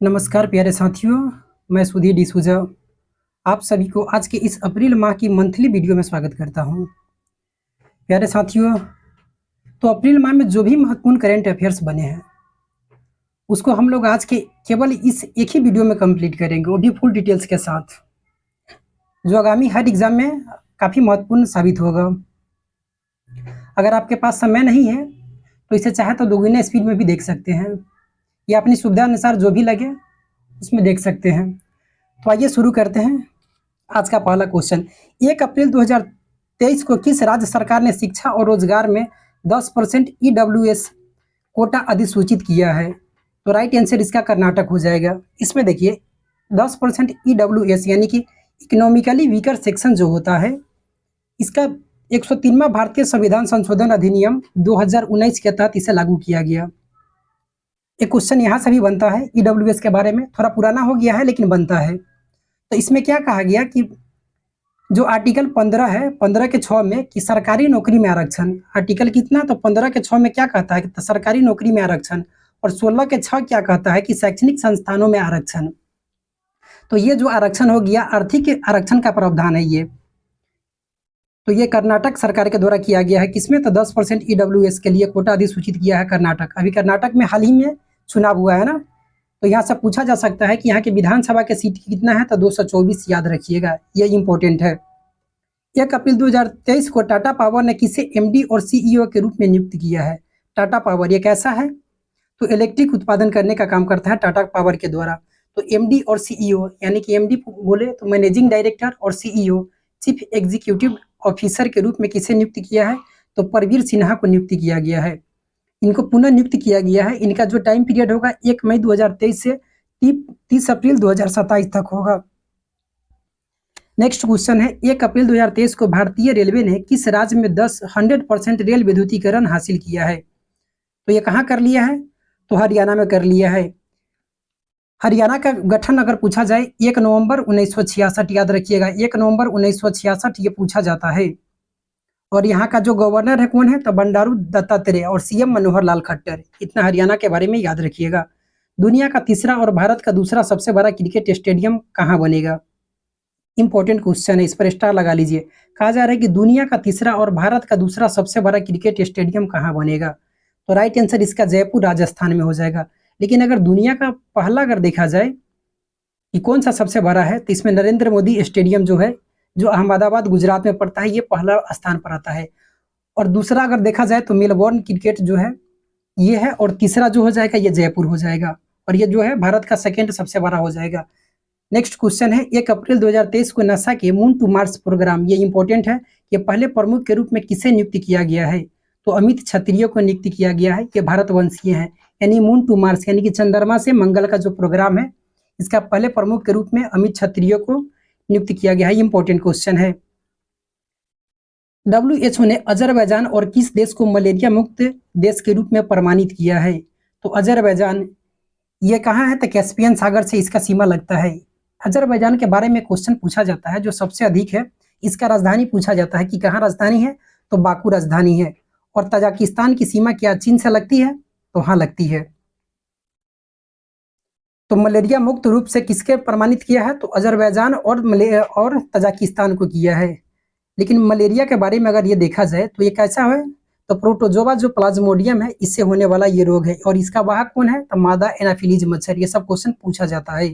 नमस्कार प्यारे साथियों, मैं सुधीर डिसूजा आप सभी को आज के इस अप्रैल माह की मंथली वीडियो में स्वागत करता हूं। प्यारे साथियों, तो अप्रैल माह में जो भी महत्वपूर्ण करंट अफेयर्स बने हैं, उसको हम लोग आज के केवल इस एक ही वीडियो में कंप्लीट करेंगे, वो भी फुल डिटेल्स के साथ, जो आगामी हर एग्जाम में काफ़ी महत्वपूर्ण साबित होगा। अगर आपके पास समय नहीं है, तो इसे चाहे तो दोगुने स्पीड में भी देख सकते हैं, या अपनी सुविधा अनुसार जो भी लगे उसमें देख सकते हैं। तो आइए शुरू करते हैं। आज का पहला क्वेश्चन, 1 अप्रैल 2023 को किस राज्य सरकार ने शिक्षा और रोजगार में 10% ईडब्ल्यूएस कोटा अधिसूचित किया है? तो राइट आंसर इसका कर्नाटक हो जाएगा। इसमें देखिए 10% ईडब्ल्यूएस यानी कि इकोनॉमिकली वीकर सेक्शन जो होता है, इसका 103वां भारतीय संविधान संशोधन अधिनियम 2019 के तहत इसे लागू किया गया। एक क्वेश्चन यहाँ से भी बनता है ईडब्ल्यूएस के बारे में, थोड़ा पुराना हो गया है लेकिन बनता है। तो इसमें क्या कहा गया कि जो आर्टिकल 15 है, 15 के 6 में कि सरकारी नौकरी में आरक्षण, आर्टिकल कितना, तो 15 के 6 में क्या कहता है कि सरकारी नौकरी में आरक्षण, और 16 के 6 क्या कहता है कि शैक्षणिक संस्थानों में आरक्षण। तो ये जो आरक्षण हो गया, आर्थिक आरक्षण का प्रावधान है ये। तो ये कर्नाटक सरकार के द्वारा किया गया है। किसमें? तो 10% ईडब्ल्यूएस के लिए कोटा अधिसूचित किया है कर्नाटक। अभी कर्नाटक में हाल ही में चुनाव हुआ है ना, तो यहाँ से पूछा जा सकता है कि यहाँ के विधानसभा के सीट कितना है, तो 224 याद रखिएगा, ये इंपॉर्टेंट है। 1 अप्रैल 2023 को टाटा पावर ने किसे एमडी और सीईओ के रूप में नियुक्त किया है? टाटा पावर ये कैसा है? तो इलेक्ट्रिक उत्पादन करने का काम करता है टाटा पावर के द्वारा। तो एमडी और सीईओ यानी कि एमडी बोले तो मैनेजिंग डायरेक्टर, और सीईओ चीफ एग्जीक्यूटिव ऑफिसर के रूप में किसे नियुक्त किया है? तो परवीर सिन्हा को नियुक्त किया गया है। इनको पुनः नियुक्त किया गया है। इनका जो टाइम पीरियड होगा 1 मई 2023 से 30 अप्रैल 2027 तक होगा। नेक्स्ट क्वेश्चन है, 1 अप्रैल 2023 को भारतीय रेलवे ने किस राज्य में 100% रेल विद्युतीकरण हासिल किया है? तो ये कहाँ कर लिया है? तो हरियाणा में कर लिया है। हरियाणा का गठन अगर पूछा जाए 1 नवंबर 1966, याद रखिएगा 1 नवंबर 1966 ये पूछा जाता है। और यहाँ का जो गवर्नर है कौन है? तो बंडारू दत्तात्रेय, और सीएम मनोहर लाल खट्टर। इतना हरियाणा के बारे में याद रखिएगा। दुनिया का तीसरा और भारत का दूसरा सबसे बड़ा क्रिकेट स्टेडियम कहाँ बनेगा? इंपॉर्टेंट क्वेश्चन है, इस पर स्टार लगा लीजिए। कहा जा रहा है कि दुनिया का तीसरा और भारत का दूसरा सबसे बड़ा क्रिकेट स्टेडियम कहाँ बनेगा? तो राइट आंसर इसका जयपुर राजस्थान में हो जाएगा। लेकिन अगर दुनिया का पहला अगर देखा जाए कि कौन सा सबसे बड़ा है, तो इसमें नरेंद्र मोदी स्टेडियम जो है, जो अहमदाबाद गुजरात में पड़ता है, ये पहला स्थान पर आता है। और दूसरा अगर देखा जाए तो मेलबोर्न क्रिकेट जो है ये है, और तीसरा जो हो जाएगा ये जयपुर हो जाएगा, और ये जो है भारत का सेकेंड सबसे बड़ा हो जाएगा। नेक्स्ट क्वेश्चन है, 1 अप्रैल 2023 को नासा के मून टू मार्स प्रोग्राम, ये इंपॉर्टेंट है, ये पहले प्रमुख के रूप में किसे नियुक्त किया गया है? तो अमित क्षत्रिय को नियुक्त किया गया है। ये भारतवंशीय हैं, यानी मून टू मार्स यानी कि चंद्रमा से मंगल का जो प्रोग्राम है, इसका पहले प्रमुख के रूप में अमित क्षत्रिय को नियुक्त किया गया है। इंपॉर्टेंट क्वेश्चन है। WHO ने अजरबैजान और किस देश को मलेरिया मुक्त देश के रूप में प्रमाणित किया है? तो अजरबैजान ये कहाँ है? तो कैस्पियन सागर से इसका सीमा लगता है। अजरबैजान के बारे में क्वेश्चन पूछा जाता है जो सबसे अधिक है, इसका राजधानी पूछा जाता है कि कहाँ राजधानी है, तो बाकू राजधानी है। और तजाकिस्तान की सीमा क्या चीन से लगती है? तो हाँ लगती है। तो मलेरिया मुक्त रूप से किसके प्रमाणित किया है? तो अजरबैजान और तजाकिस्तान को किया है। लेकिन मलेरिया के बारे में अगर ये देखा जाए तो ये कैसा है? तो प्रोटोजोवा जो प्लाज्मोडियम है, इससे होने वाला ये रोग है। और इसका वाहक कौन है? तो मादा एनाफिलीज मच्छर। ये सब क्वेश्चन पूछा जाता है।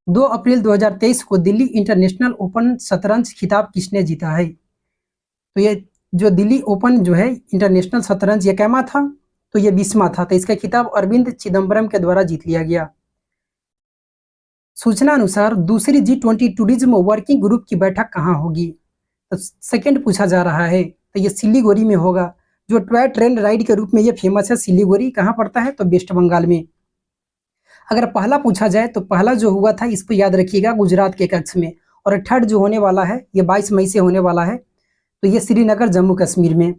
2 अप्रैल 2023 को दिल्ली इंटरनेशनल ओपन शतरंज खिताब किसने जीता है? तो ये जो दिल्ली ओपन जो है इंटरनेशनल शतरंज, ये कैमा था? तो ये 20वां था। तो इसका खिताब अरविंद चिदम्बरम के द्वारा जीत लिया गया। सूचना अनुसार दूसरी G20 टूरिज्म वर्किंग ग्रुप की बैठक कहाँ होगी? तो सेकंड पूछा जा रहा है, तो ये सिलीगुड़ी में होगा। जो टॉय ट्रेन राइड के रूप में ये फेमस है। सिलीगुड़ी कहाँ पड़ता है? तो वेस्ट बंगाल में। अगर पहला पूछा जाए तो पहला जो हुआ था इसको याद रखिएगा, गुजरात के कच्छ में। और थर्ड जो होने वाला है ये 22 मई से होने वाला है, तो ये श्रीनगर जम्मू कश्मीर में।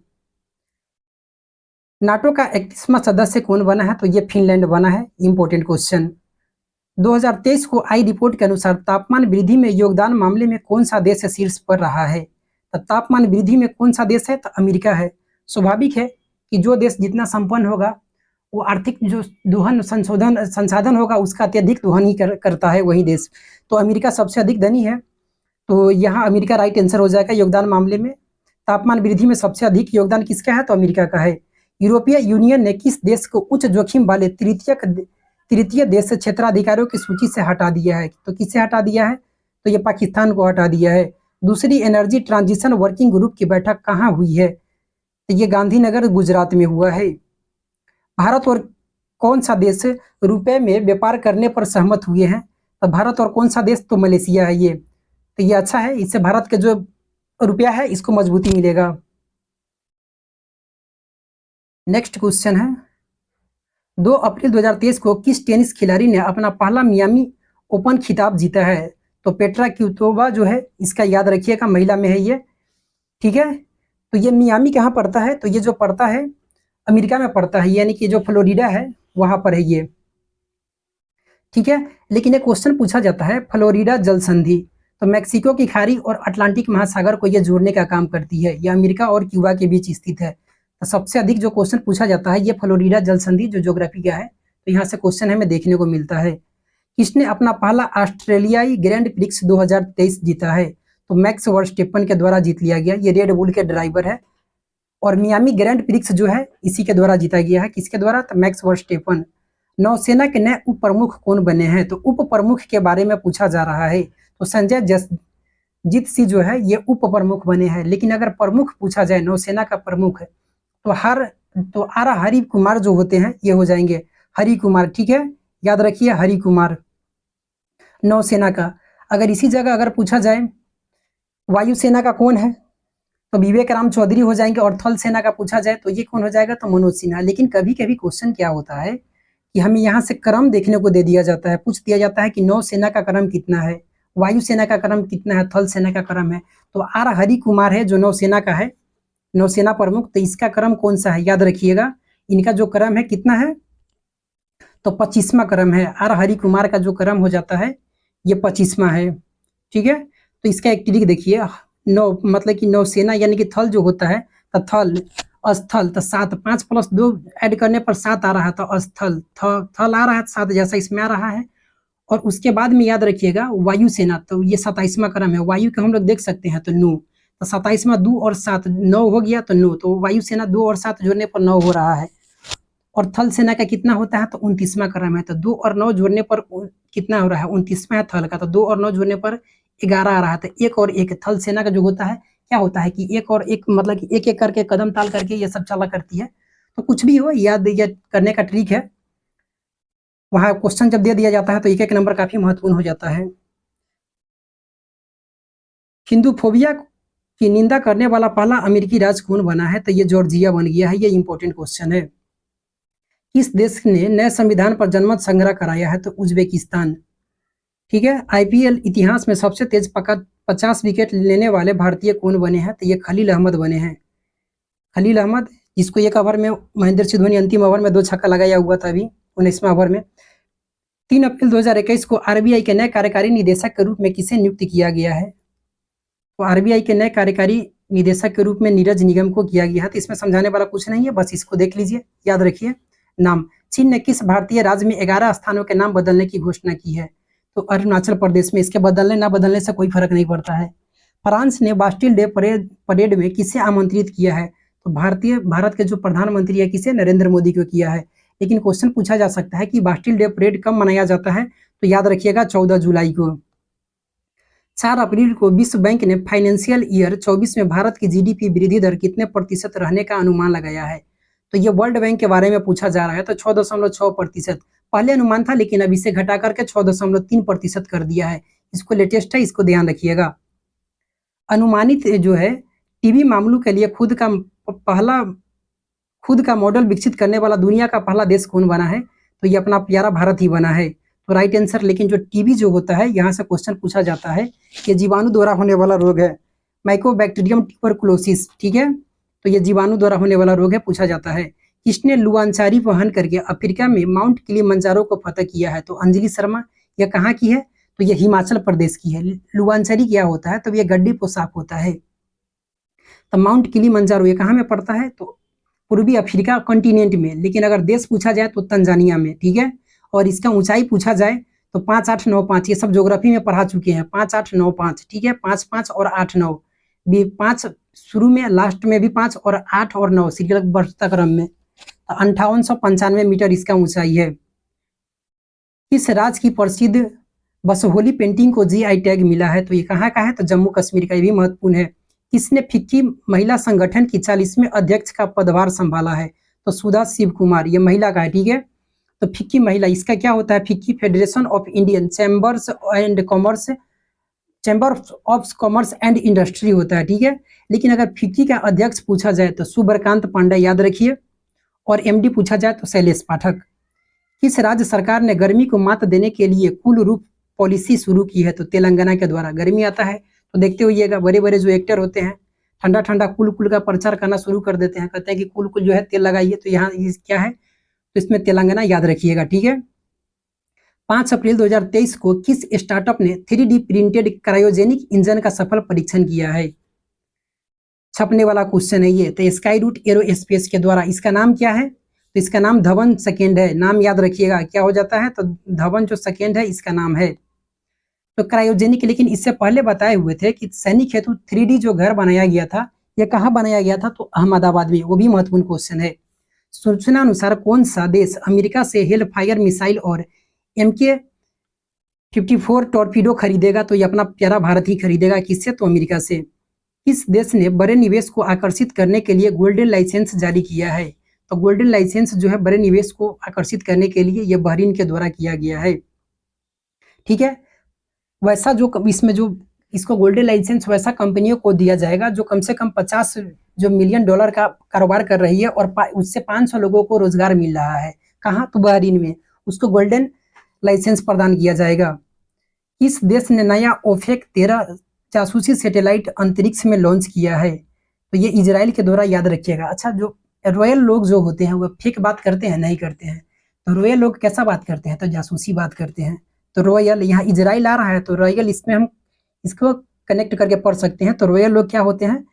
नाटो का 31वां सदस्य कौन बना है? तो ये फिनलैंड बना है। Important question. 2023 को आई रिपोर्ट के अनुसार तापमान वृद्धि में योगदान मामले में कौन सा देश शीर्ष पर रहा है? तो तापमान वृद्धि में कौन सा देश है? तो अमेरिका है। स्वाभाविक है कि जो देश जितना संपन्न होगा वो आर्थिक जो दोहन संसाधन होगा उसका अत्यधिक दोहन ही करता है वही देश। तो अमेरिका सबसे अधिक धनी है, तो यहाँ अमेरिका राइट आंसर हो जाएगा योगदान मामले में। तापमान वृद्धि में सबसे अधिक योगदान किसका है? तो अमेरिका का है। यूरोपीय यूनियन ने किस देश को उच्च जोखिम वाले तृतीय देश से क्षेत्राधिकारियों की सूची से हटा दिया है? तो किससे हटा दिया है? तो ये पाकिस्तान को हटा दिया है। दूसरी एनर्जी ट्रांजिशन वर्किंग ग्रुप की बैठक कहाँ हुई है? तो ये गांधीनगर गुजरात में हुआ है। भारत और कौन सा देश रुपए में व्यापार करने पर सहमत हुए हैं? तो भारत और कौन सा देश? तो मलेशिया है ये। तो ये अच्छा है, इससे भारत के जो रुपया है इसको मजबूती मिलेगा। नेक्स्ट क्वेश्चन है 2 अप्रैल 2023 को किस टेनिस खिलाड़ी ने अपना पहला मियामी ओपन खिताब जीता है? तो पेट्रा क्विटोवा जो है, इसका याद रखिएगा, महिला में है ये, ठीक है। तो ये मियामी कहाँ पड़ता है? तो ये जो पड़ता है अमेरिका में पड़ता है, यानी कि जो फ्लोरिडा है वहां पर है ये, ठीक है। लेकिन एक क्वेश्चन पूछा जाता है, फ्लोरिडा जल संधि तो मैक्सिको की खाड़ी और अटलांटिक महासागर को यह जोड़ने का काम करती है, यह अमेरिका और क्यूबा के बीच स्थित है। तो सबसे अधिक जो क्वेश्चन पूछा जाता है ये फ्लोरिडा जल संधि जो ज्योग्राफी का है, तो यहाँ से क्वेश्चन हमें देखने को मिलता है। किसने अपना पहला ऑस्ट्रेलियाई ग्रैंड प्रिक्स 2023 जीता है? तो मैक्स वर्स्टेपन के द्वारा जीत लिया गया, ये रेड बुल के ड्राइवर है। और मियामी ग्रैंड प्रिक्स जो है इसी के द्वारा जीता गया है, किसके द्वारा? तो मैक्स वर्स्टेपन। नौसेना के नए उप प्रमुख कौन बने हैं? तो उप प्रमुख के बारे में पूछा जा रहा है, तो संजय जसजीत सिंह जो है ये उप प्रमुख बने हैं। लेकिन अगर प्रमुख पूछा जाए नौसेना का प्रमुख तो आर हरि कुमार जो होते हैं ये हो जाएंगे हरि कुमार, ठीक है, याद रखिए हरि कुमार नौसेना का। अगर इसी जगह अगर पूछा जाए वायुसेना का कौन है तो विवेक राम चौधरी हो जाएंगे, और थल सेना का पूछा जाए तो ये कौन हो जाएगा? तो मनोज सिन्हा। लेकिन कभी कभी क्वेश्चन क्या होता है कि हमें यहाँ से क्रम देखने को दे दिया जाता है, पूछ दिया जाता है कि नौसेना का क्रम कितना है, वायुसेना का क्रम कितना है, थल सेना का क्रम है। तो आर हरि कुमार है जो नौसेना का है, नौसेना प्रमुख, तो इसका क्रम कौन सा है? याद रखिएगा, इनका जो क्रम है कितना है? तो 25वां क्रम है। आर हरि कुमार का जो क्रम हो जाता है ये 25वां है, ठीक है। तो इसका एक ट्रिक देखिए, नौ मतलब कि नौसेना यानी कि थल जो होता है तो थल स्थल, तो 7 5 + 2 ऐड करने पर 7 आ रहा है, तो स्थल थल आ रहा है 7 जैसा इसमें आ रहा है। और उसके बाद में याद रखिएगा वायुसेना, तो ये 27वां क्रम है, वायु का हम लोग देख सकते हैं तो 9, तो 27वां 2 और 7 9 हो गया, तो 9, तो वायुसेना 2 और 7 जोड़ने पर 9 हो रहा है। और थल सेना का कितना होता है? तो 29वां क्रम है, तो 2 और 9 जोड़ने पर कितना हो रहा है? 29वां है थल का, तो 2 और 9 जोड़ने पर 11 आ रहा है। तो 1 और 1 थल सेना का जो होता है क्या होता है कि 1 और 1 मतलब कि एक एक करके कदम ताल करके ये सब चला करती है। तो कुछ भी हो याद करने का ट्रिक है, वहां क्वेश्चन जब दे दिया जाता है तो एक एक नंबर काफी महत्वपूर्ण हो जाता है। हिंदूफोबिया की निंदा करने वाला पहला अमेरिकी राज्य कौन बना है? तो ये जॉर्जिया बन गया है, ये इंपॉर्टेंट क्वेश्चन है। किस देश ने नए संविधान पर जनमत संग्रह कराया है? तो उज्बेकिस्तान, ठीक है। आईपीएल इतिहास में सबसे तेज 50 विकेट लेने वाले भारतीय कौन बने हैं? तो ये खलील अहमद बने हैं, खलील अहमद, जिसको एक ओवर में महेंद्र सिंह धोनी अंतिम ओवर में 2 छक्का लगाया हुआ था अभी 19वें ओवर में। 3 अप्रैल 2021 को आरबीआई के नए कार्यकारी निदेशक के रूप में किसे नियुक्त किया गया है? तो आरबीआई के नए कार्यकारी निदेशक के रूप में नीरज निगम को किया गया है। तो इसमें समझाने वाला कुछ नहीं है, बस इसको देख लीजिए, याद रखिए। नाम, चीन ने किस भारतीय राज्य में 11 स्थानों के नाम बदलने की घोषणा की है? तो अरुणाचल प्रदेश में। इसके बदलने ना बदलने से कोई फर्क नहीं पड़ता है। फ्रांस ने बास्टिल डे परेड में किसे आमंत्रित किया है? तो भारत के जो प्रधानमंत्री है किसे? नरेंद्र मोदी को किया है। लेकिन क्वेश्चन पूछा जा सकता है कि बास्टिल डे परेड कब मनाया जाता है? तो याद रखिएगा 14 जुलाई को। 4 अप्रैल को विश्व बैंक ने फाइनेंशियल ईयर 24 में भारत की जीडीपी वृद्धि दर कितने प्रतिशत रहने का अनुमान लगाया है? तो ये वर्ल्ड बैंक के बारे में पूछा जा रहा है, तो 6.6%। पहले अनुमान था लेकिन अब इसे घटा करके 6.3% कर दिया है। इसको लेटेस्ट है, इसको ध्यान रखिएगा। अनुमानित जो है टीबी मामलों के लिए खुद का मॉडल विकसित करने वाला दुनिया का पहला देश कौन बना है? तो ये अपना प्यारा भारत ही बना है, तो राइट आंसर। लेकिन जो टीबी जो होता है यहाँ से क्वेश्चन पूछा जाता है कि जीवाणु द्वारा होने वाला रोग है, माइकोबैक्टीरियम ट्यूबरकुलोसिस, ठीक है। तो ये जीवाणु द्वारा होने वाला रोग है, पूछा जाता है। किसने लुआंचारी वहन करके अफ्रीका में माउंट किलिमंजारो को फतह किया है? तो अंजलि शर्मा। यह कहाँ की है? तो ये हिमाचल प्रदेश की है। लुआंचारी क्या होता है? तो ये गड्डी पोशाक होता है। तो माउंट किलिमंजारो ये कहाँ में पड़ता है? तो पूर्वी अफ्रीका कॉन्टिनेंट में, लेकिन अगर देश पूछा जाए तो तंजानिया में, ठीक है। और इसका ऊंचाई पूछा जाए तो 5895, ये सब ज्योग्राफी में पढ़ा चुके हैं, 5895, ठीक है। 5 5 और 8 9 भी, 5 शुरू में, लास्ट में भी 5, और 8 और 9 सीरियल बढ़ता क्रम में। 5895 मीटर इसका ऊंचाई है। किस राज्य की प्रसिद्ध बसहोली पेंटिंग को जीआई टैग मिला है? तो ये कहाँ का है? तो जम्मू कश्मीर का, ये भी महत्वपूर्ण है। किसने फिक्की महिला संगठन की 40वें अध्यक्ष का पदभार संभाला है? तो सुधा शिव कुमार, ये महिला का है, ठीक है। तो फिक्की महिला, इसका क्या होता है? FICCI federation of Indian chambers and commerce, chamber of commerce and industry होता है, ठीक है। लेकिन अगर फिक्की का अध्यक्ष पूछा जाए तो सुब्रकांत पांडे, याद रखिए। और एमडी पूछा जाए तो शैलेश पाठक। किस राज्य सरकार ने गर्मी को मात देने के लिए कूल रूफ पॉलिसी शुरू की है? तो तेलंगाना के द्वारा। गर्मी आता है तो देखते होइएगा, बड़े बड़े जो एक्टर होते हैं ठंडा ठंडा कूल कूल का प्रचार करना शुरू कर देते हैं, कहते हैं कि कूल कूल जो है तेल लगाइए। तो यहाँ क्या है? तो इसमें तेलंगाना, याद रखिएगा, ठीक है। 5 अप्रैल 2023 को किस स्टार्टअप ने 3D प्रिंटेड क्रायोजेनिक इंजन का सफल परीक्षण किया है? छपने वाला क्वेश्चन है ये। तो स्काई रूट एरोस्पेस के द्वारा। इसका नाम क्या है? तो इसका नाम धवन सेकेंड है। नाम याद रखिएगा, क्या हो जाता है? तो धवन जो सेकेंड है इसका नाम है। तो क्रायोजेनिक, लेकिन इससे पहले बताए हुए थे कि सैनिक हेतु 3D जो घर बनाया गया था, ये कहाँ बनाया गया था? तो अहमदाबाद में। वो भी महत्वपूर्ण क्वेश्चन है। सूचना अनुसार कौन सा देश अमेरिका से हेल फायर मिसाइल और MK-54 टॉर्पीडो खरीदेगा? तो ये अपना प्यारा भारत ही खरीदेगा। किससे? तो अमेरिका से। किस देश ने बड़े निवेश को आकर्षित करने के लिए गोल्डन लाइसेंस जारी किया है? तो गोल्डन लाइसेंस जो है बड़े निवेश को आकर्षित करने के लिए ये बहरीन के द्वारा किया गया है, ठीक है। वैसा जो इसमें जो इसको गोल्डन लाइसेंस वैसा कंपनियों को दिया जाएगा जो कम से कम 50 जो मिलियन डॉलर का कारोबार कर रही है और उससे 500 लोगों को रोजगार मिल रहा है। कहाँ? तो बहरीन में। उसको गोल्डन लाइसेंस प्रदान किया जाएगा। किस देश ने नया ओफेक 13 जासूसी सैटेलाइट अंतरिक्ष में लॉन्च किया है? तो ये इजराइल के द्वारा, याद रखिएगा। अच्छा, जो रॉयल लोग जो होते हैं वो फेक बात करते हैं? नहीं करते हैं। तो रॉयल लोग कैसा बात करते हैं? तो जासूसी बात करते हैं। तो रॉयल, यहाँ इजराइल आ रहा है तो रॉयल, इसमें हम इसको कनेक्ट करके पढ़ सकते हैं। तो रॉयल लोग क्या होते हैं?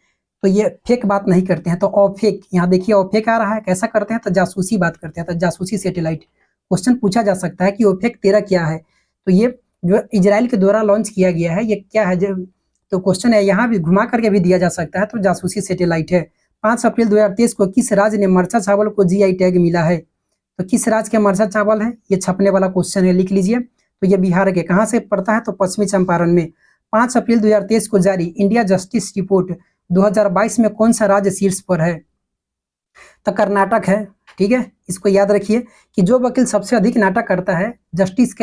तो ये फेक बात नहीं करते हैं। तो ऑफेक, यहाँ देखिए ऑफेक आ रहा है, कैसा करते हैं? तो जासूसी बात करते हैं। तो जासूसी सैटेलाइट क्वेश्चन पूछा जा सकता है कि ओफेक 13 क्या है? तो ये जो इजराइल के द्वारा लॉन्च किया गया है, ये क्या है? तो क्वेश्चन है, यहाँ भी घुमा करके भी दिया जा सकता है। तो जासूसी सैटेलाइट है। 5 अप्रैल 2023 को किस राज्य ने मरचा चावल को जीआई टैग मिला है? तो किस राज्य के मरचा चावल है? ये छपने वाला क्वेश्चन है, लिख लीजिए। तो ये बिहार के। कहाँ से पड़ता है? तो पश्चिमी चंपारण में। 5 अप्रैल 2023 को जारी इंडिया जस्टिस रिपोर्ट 2022 में कौन सा राज्य शीर्ष पर है? तो कर्नाटक है, ठीक है। इसको याद रखिए कि जो वकील सबसे अधिक नाटक करता है, जस्टिस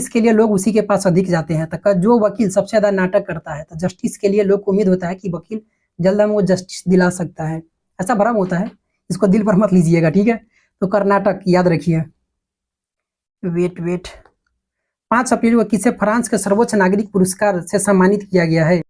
के लिए लोग उसी के पास अधिक जाते हैं। तो जो वकील सबसे ज्यादा नाटक करता है तो जस्टिस के लिए लोग को उम्मीद होता है कि वकील जल्द में वो जस्टिस दिला सकता है, ऐसा भ्रम होता है। इसको दिल पर मत लीजिएगा, ठीक है। तो कर्नाटक, याद रखिए। वेट 5 अप्रैल को किसे फ्रांस के सर्वोच्च नागरिक पुरस्कार से सम्मानित किया गया है?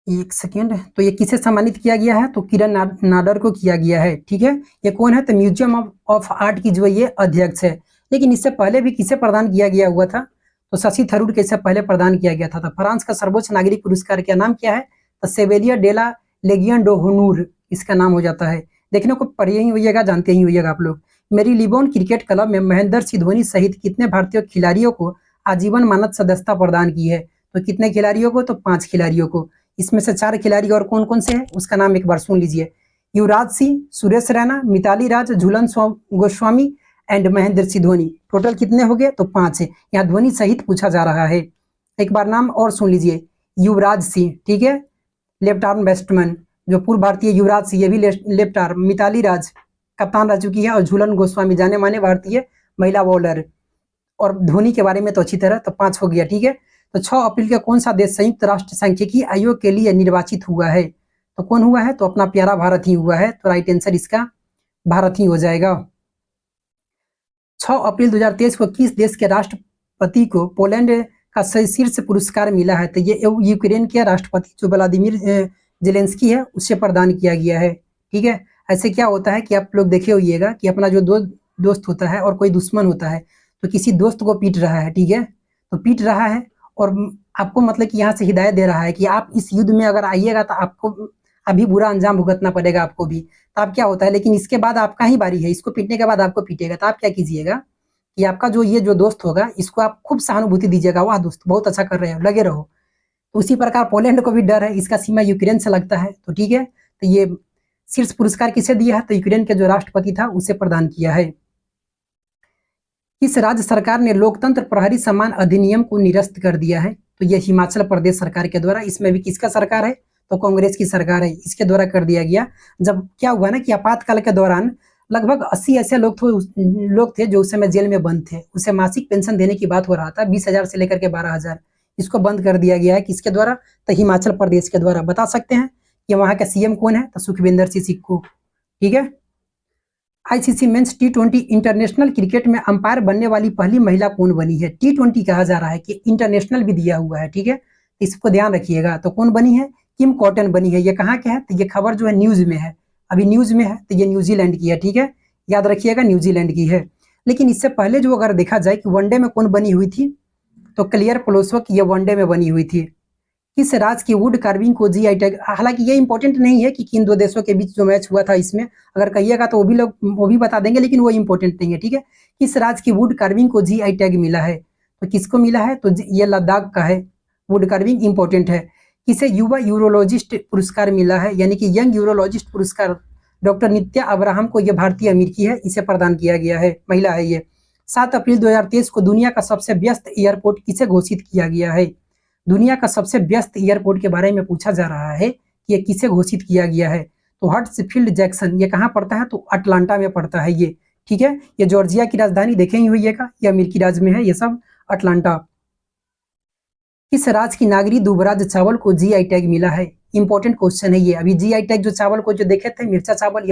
एक सेकेंड। तो ये किसे सम्मानित किया गया है? तो किरण नाडर को किया गया है, ठीक है। ये कौन है? तो म्यूजियम ऑफ आर्ट की जो ये अध्यक्ष है। लेकिन इससे पहले भी किसे प्रदान किया गया हुआ था? तो शशि थरूर के इससे पहले प्रदान किया गया था। तो फ्रांस का सर्वोच्च नागरिक पुरस्कार का नाम क्या है? तो सेवेलियर डेला लेगियन डो होनूर इसका नाम हो जाता है। देखने को पढ़िए ही होइएगा, जानते ही होइएगा आप लोग। मेरी लिबोन क्रिकेट क्लब में महेंद्र सिंह धोनी सहित कितने भारतीय खिलाड़ियों को आजीवन मानद सदस्यता प्रदान की है? तो कितने खिलाड़ियों को? तो 5 खिलाड़ियों को। इसमें से 4 खिलाड़ी और कौन कौन से हैं उसका नाम एक बार सुन लीजिए। युवराज सिंह, सुरेश रैना, मिताली राज, झूलन गोस्वामी एंड महेंद्र सिंह धोनी। टोटल कितने हो गए? तो 5 है। यहाँ धोनी सहित पूछा जा रहा है। एक बार नाम और सुन लीजिए, युवराज सिंह, ठीक है, लेफ्ट आर्म बैट्समैन। जो पूर्व भारतीय युवराज सिंह, ये भी लेफ्ट आर्म। मिताली राज कप्तान रह चुकी है। और झूलन गोस्वामी जाने माने भारतीय महिला बॉलर। और धोनी के बारे में तो अच्छी तरह। तो 5 हो गया, ठीक है। तो 6 अप्रैल का कौन सा देश संयुक्त राष्ट्र सांख्यिकी आयोग के लिए निर्वाचित हुआ है? तो कौन हुआ है? तो अपना प्यारा भारत ही हुआ है। तो राइट आंसर इसका भारत ही हो जाएगा। 6 अप्रैल 2023 को किस देश के राष्ट्रपति को पोलैंड का शीर्ष पुरस्कार मिला है? तो ये यूक्रेन के राष्ट्रपति जो व्लादिमीर जेलेंस्की है उससे प्रदान किया गया है, ठीक है। ऐसे क्या होता है कि आप लोग देखे होइएगा कि अपना जो दोस्त होता है और कोई दुश्मन होता है, तो किसी दोस्त को पीट रहा है, ठीक है। तो पीट रहा है और आपको मतलब कि यहाँ से हिदायत दे रहा है कि आप इस युद्ध में अगर आइएगा तो आपको अभी बुरा अंजाम भुगतना पड़ेगा आपको भी। तो आप क्या होता है, लेकिन इसके बाद आपका ही बारी है, इसको पीटने के बाद आपको पीटेगा, तो आप क्या कीजिएगा कि आपका जो ये जो दोस्त होगा इसको आप खूब सहानुभूति दीजिएगा, वाह दोस्त बहुत अच्छा कर रहे हो, लगे रहो। तो उसी प्रकार पोलैंड को भी डर है, इसका सीमा यूक्रेन से लगता है, तो ठीक है। तो ये शीर्ष पुरस्कार किसे दिया है, तो यूक्रेन के जो राष्ट्रपति था उसे प्रदान किया है। किस राज्य सरकार ने लोकतंत्र प्रहरी सम्मान अधिनियम को निरस्त कर दिया है, तो यह हिमाचल प्रदेश सरकार के द्वारा। इसमें भी किसका सरकार है, तो कांग्रेस की सरकार है, इसके द्वारा कर दिया गया। जब क्या हुआ ना कि आपातकाल के दौरान लगभग 80 ऐसे लोग थे जो उस समय जेल में बंद थे, उसे मासिक पेंशन देने की बात हो रहा था, 20,000 से लेकर के 12,000, इसको बंद कर दिया गया है। किसके द्वारा, तो हिमाचल प्रदेश के द्वारा। बता सकते हैं कि वहां का सीएम कौन है, तो सुखविंदर सिंह सुक्खू, ठीक है। आईसीसी मेंस टी20 इंटरनेशनल क्रिकेट में अंपायर बनने वाली पहली महिला कौन बनी है, टी20 कहा जा रहा है कि इंटरनेशनल भी दिया हुआ है, ठीक है, इसको ध्यान रखिएगा। तो कौन बनी है, किम कॉटन बनी है। ये कहाँ के है, तो ये खबर जो है न्यूज में है, अभी न्यूज में है, तो ये न्यूजीलैंड की है, ठीक है, याद रखिएगा न्यूजीलैंड की है। लेकिन इससे पहले जो अगर देखा जाए कि वनडे में कौन बनी हुई थी, तो क्लियर पोलोसवक ये वनडे में बनी हुई थी। किस राज्य की वुड कार्विंग को जीआई टैग, हालांकि ये इंपॉर्टेंट नहीं है कि किन दो देशों के बीच जो मैच हुआ था, इसमें अगर कहिएगा तो वो भी बता देंगे, लेकिन वो इंपॉर्टेंट नहीं है, ठीक है। किस राज्य की वुड कार्विंग को जीआई टैग मिला है, तो किसको मिला है, तो ये लद्दाख का है, वुड कार्विंग इंपॉर्टेंट है। किसे युवा यूरोलॉजिस्ट पुरस्कार मिला है, यानी कि यंग यूरोलॉजिस्ट पुरस्कार, डॉक्टर नित्या अब्राहम को, यह भारतीय अमेरिकी है, इसे प्रदान किया गया है, महिला है ये। 7 अप्रैल 2023 को दुनिया का सबसे व्यस्त एयरपोर्ट किसे घोषित किया गया है, दुनिया का सबसे व्यस्त एयरपोर्ट के बारे में पूछा जा रहा है कि ये किसे घोषित किया गया है, तो हर्ट्सफील्ड जैक्सन, ये कहाँ पड़ता है, तो अटलांटा में पड़ता है ये, ठीक है। ये जॉर्जिया की राजधानी देखे ही हुई है का, ये अमेरिकी राज्य में है ये सब, अटलांटा। किस राज्य की नागरी दुबराज चावल को जीआई टैग मिला है, इंपॉर्टेंट क्वेश्चन है ये। अभी जीआई टैग जो चावल को जो देखे थे, मिर्चा चावल,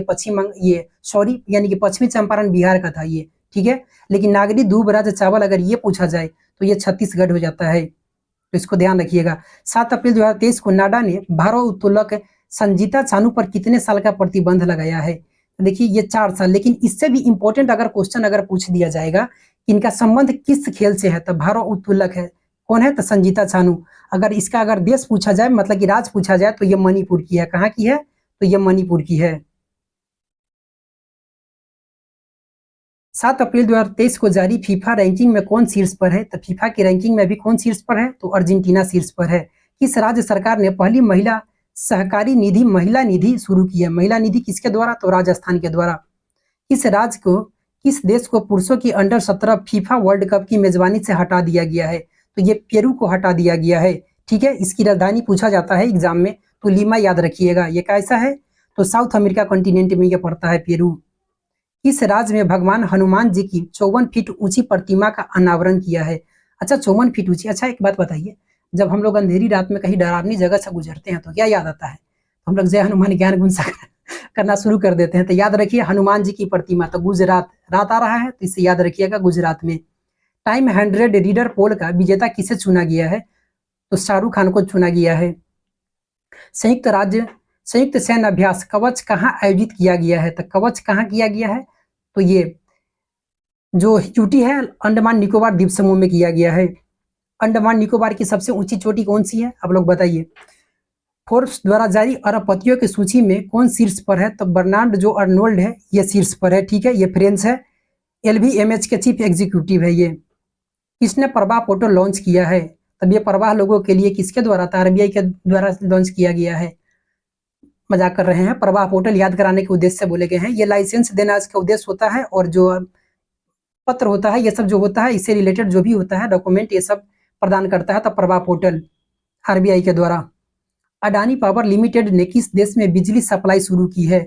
ये सॉरी यानी कि पश्चिमी चंपारण बिहार का था ये, ठीक है। लेकिन नागरी दुबराज चावल अगर ये पूछा जाए तो ये छत्तीसगढ़ हो जाता है, तो इसको ध्यान रखिएगा। 7 अप्रैल 2023 को नाडा ने भारोत्तोलक संजीता चानू पर कितने साल का प्रतिबंध लगाया है, तो देखिए ये 4 साल। लेकिन इससे भी इंपॉर्टेंट अगर क्वेश्चन अगर पूछ दिया जाएगा कि इनका संबंध किस खेल से है, तो भारोत्तोलक है, कौन है, तो संजीता चानू। अगर इसका अगर देश पूछा जाए, मतलब कि राज्य पूछा जाए, तो ये मणिपुर की है, कहाँ की है, तो ये मणिपुर की है। 7 अप्रैल 2023 को जारी फीफा रैंकिंग में कौन शीर्ष पर है, तो फीफा की रैंकिंग में भी कौन शीर्ष पर है, तो अर्जेंटीना शीर्ष पर है। किस राज्य सरकार ने पहली महिला सहकारी निधि, महिला निधि शुरू की है, महिला निधि किसके द्वारा, तो राजस्थान के द्वारा। किस राज्य को, किस देश को पुरुषों की अंडर 17 फीफा वर्ल्ड कप की मेजबानी से हटा दिया गया है, तो ये पेरू को हटा दिया गया है, ठीक है। इसकी राजधानी पूछा जाता है एग्जाम में, तो लीमा याद रखिएगा। ये कैसा है, तो साउथ अमेरिका कॉन्टिनेंट में ये पड़ता है, पेरू। किस राज्य में भगवान हनुमान जी की 54 फीट ऊंची प्रतिमा का अनावरण किया है, अच्छा 54 फीट ऊंची। अच्छा एक बात बताइए, जब हम लोग अंधेरी रात में कहीं डरावनी जगह से गुजरते हैं तो क्या याद आता है, हम लोग जय हनुमान ज्ञान गुण सागर करना शुरू कर देते हैं। तो याद रखिए हनुमान जी की प्रतिमा, तो गुजरात, रात आ रहा है तो इसे याद रखिएगा, गुजरात में। टाइम 100 रीडर पोल का विजेता किसे चुना गया है, तो शाहरुख खान को चुना गया है। संयुक्त राज्य संयुक्त सैन्य अभ्यास कवच कहाँ आयोजित किया गया है, तो कवच कहाँ किया गया है, तो ये जो यूटी है अंडमान निकोबार द्वीप समूह में किया गया है। अंडमान निकोबार की सबसे ऊंची चोटी कौन सी है, आप लोग बताइए। फोर्ब्स द्वारा जारी अरबपतियों की सूची में कौन शीर्ष पर है, तो बर्नार्ड जो अर्नोल्ड है ये शीर्ष पर है, ठीक है, ये फ्रेंच है, एलवीएमएच के चीफ एग्जीक्यूटिव है ये। किसने प्रवाह पोर्टल लॉन्च किया है, तब ये प्रवाह लोगों के लिए किसके द्वारा था, आरबीआई के द्वारा लॉन्च किया गया है। मजाक कर रहे हैं, प्रवाह पोर्टल याद कराने के उद्देश्य से बोले गए हैं, ये लाइसेंस देना इसका उद्देश्य होता है, और जो पत्र होता है ये सब जो होता है, इससे रिलेटेड जो भी होता है डॉक्यूमेंट, ये सब प्रदान करता है, तब प्रवाह पोर्टल आरबीआई के द्वारा। अडानी पावर लिमिटेड ने किस देश में बिजली सप्लाई शुरू की है,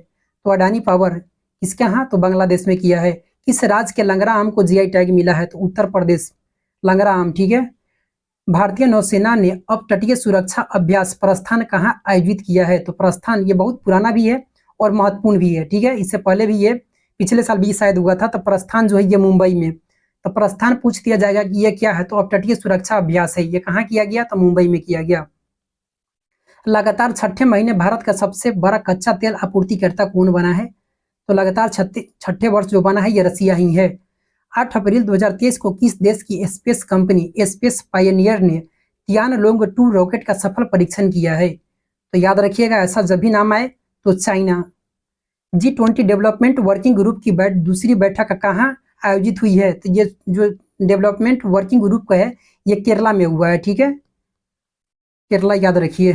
तो अडानी पावर किसके यहाँ, तो बांग्लादेश में किया है। किस राज्य के लंगड़ा आम को जीआई टैग मिला है, तो उत्तर प्रदेश, लंगड़ा आम, ठीक है। भारतीय नौसेना ने अब तटीय सुरक्षा अभ्यास प्रस्थान कहाँ आयोजित किया है, तो प्रस्थान ये बहुत पुराना भी है और महत्वपूर्ण भी है, ठीक है। इससे पहले भी ये पिछले साल भी शायद हुआ था, तो प्रस्थान जो है ये मुंबई में, तो प्रस्थान पूछ दिया जाएगा कि ये क्या है, तो अब तटीय सुरक्षा अभ्यास है, ये कहाँ किया गया, तो मुंबई में किया गया। लगातार 6ठे महीने भारत का सबसे बड़ा कच्चा तेल आपूर्तिकर्ता कौन बना है, तो लगातार 6ठे वर्ष जो बना है ये रसिया ही है। 8 अप्रैल 2023 को किस देश की स्पेस कंपनी स्पेस पायनियर ने तियानलोंग 2 रॉकेट का सफल परीक्षण किया है, तो याद रखिएगा ऐसा जब भी नाम आए तो China. G20 development working group की दूसरी बैठक कहाँ आयोजित हुई है? तो ये जो डेवलपमेंट वर्किंग ग्रुप का है ये केरला में हुआ है, ठीक है, केरला याद रखिए।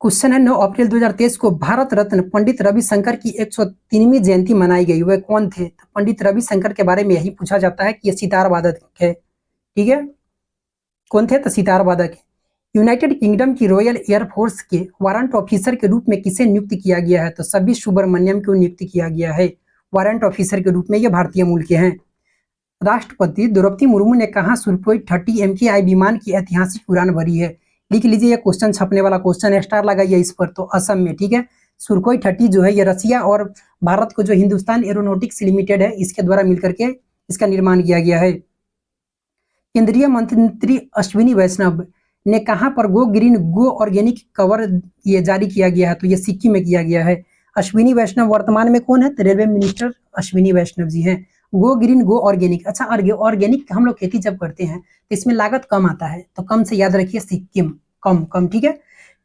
क्वेश्चन है 9 अप्रैल 2023 को भारत रत्न पंडित रविशंकर की 103वीं जयंती मनाई गई। वह कौन थे? तो पंडित रविशंकर के बारे में यही पूछा जाता है कि ये सितार वादक है, ठीक है। कौन थे? तो सितार वादक। यूनाइटेड किंगडम की रॉयल एयरफोर्स के वारंट ऑफिसर के रूप में किसे नियुक्त किया गया है? तो सभी सुब्रमण्यम को नियुक्त किया गया है वारंट ऑफिसर के रूप में। ये भारतीय मूल के हैं। राष्ट्रपति द्रौपदी मुर्मू ने कहा सुखोई 30 MKI विमान की ऐतिहासिक उड़ान भरी है? लिख लीजिए, ये क्वेश्चन छपने वाला क्वेश्चन है, स्टार लगाइए इस पर। तो असम में, ठीक है। सुखोई 30 जो है ये रसिया और भारत को जो हिंदुस्तान एरोनॉटिक्स लिमिटेड है इसके द्वारा मिलकर के इसका निर्माण किया गया है। केंद्रीय मंत्री अश्विनी वैष्णव ने कहां पर गो ग्रीन गो ऑर्गेनिक कवर ये जारी किया गया है? तो ये सिक्किम में किया गया है। अश्विनी वैष्णव वर्तमान में कौन है? तो रेलवे मिनिस्टर अश्विनी वैष्णव जी हैं। गो ग्रीन गो ऑर्गेनिक। अच्छा, ऑर्गेनिक हम लोग खेती जब करते हैं तो इसमें लागत कम आता है, तो कम से याद रखिए सिक्किम, कम कम, ठीक है।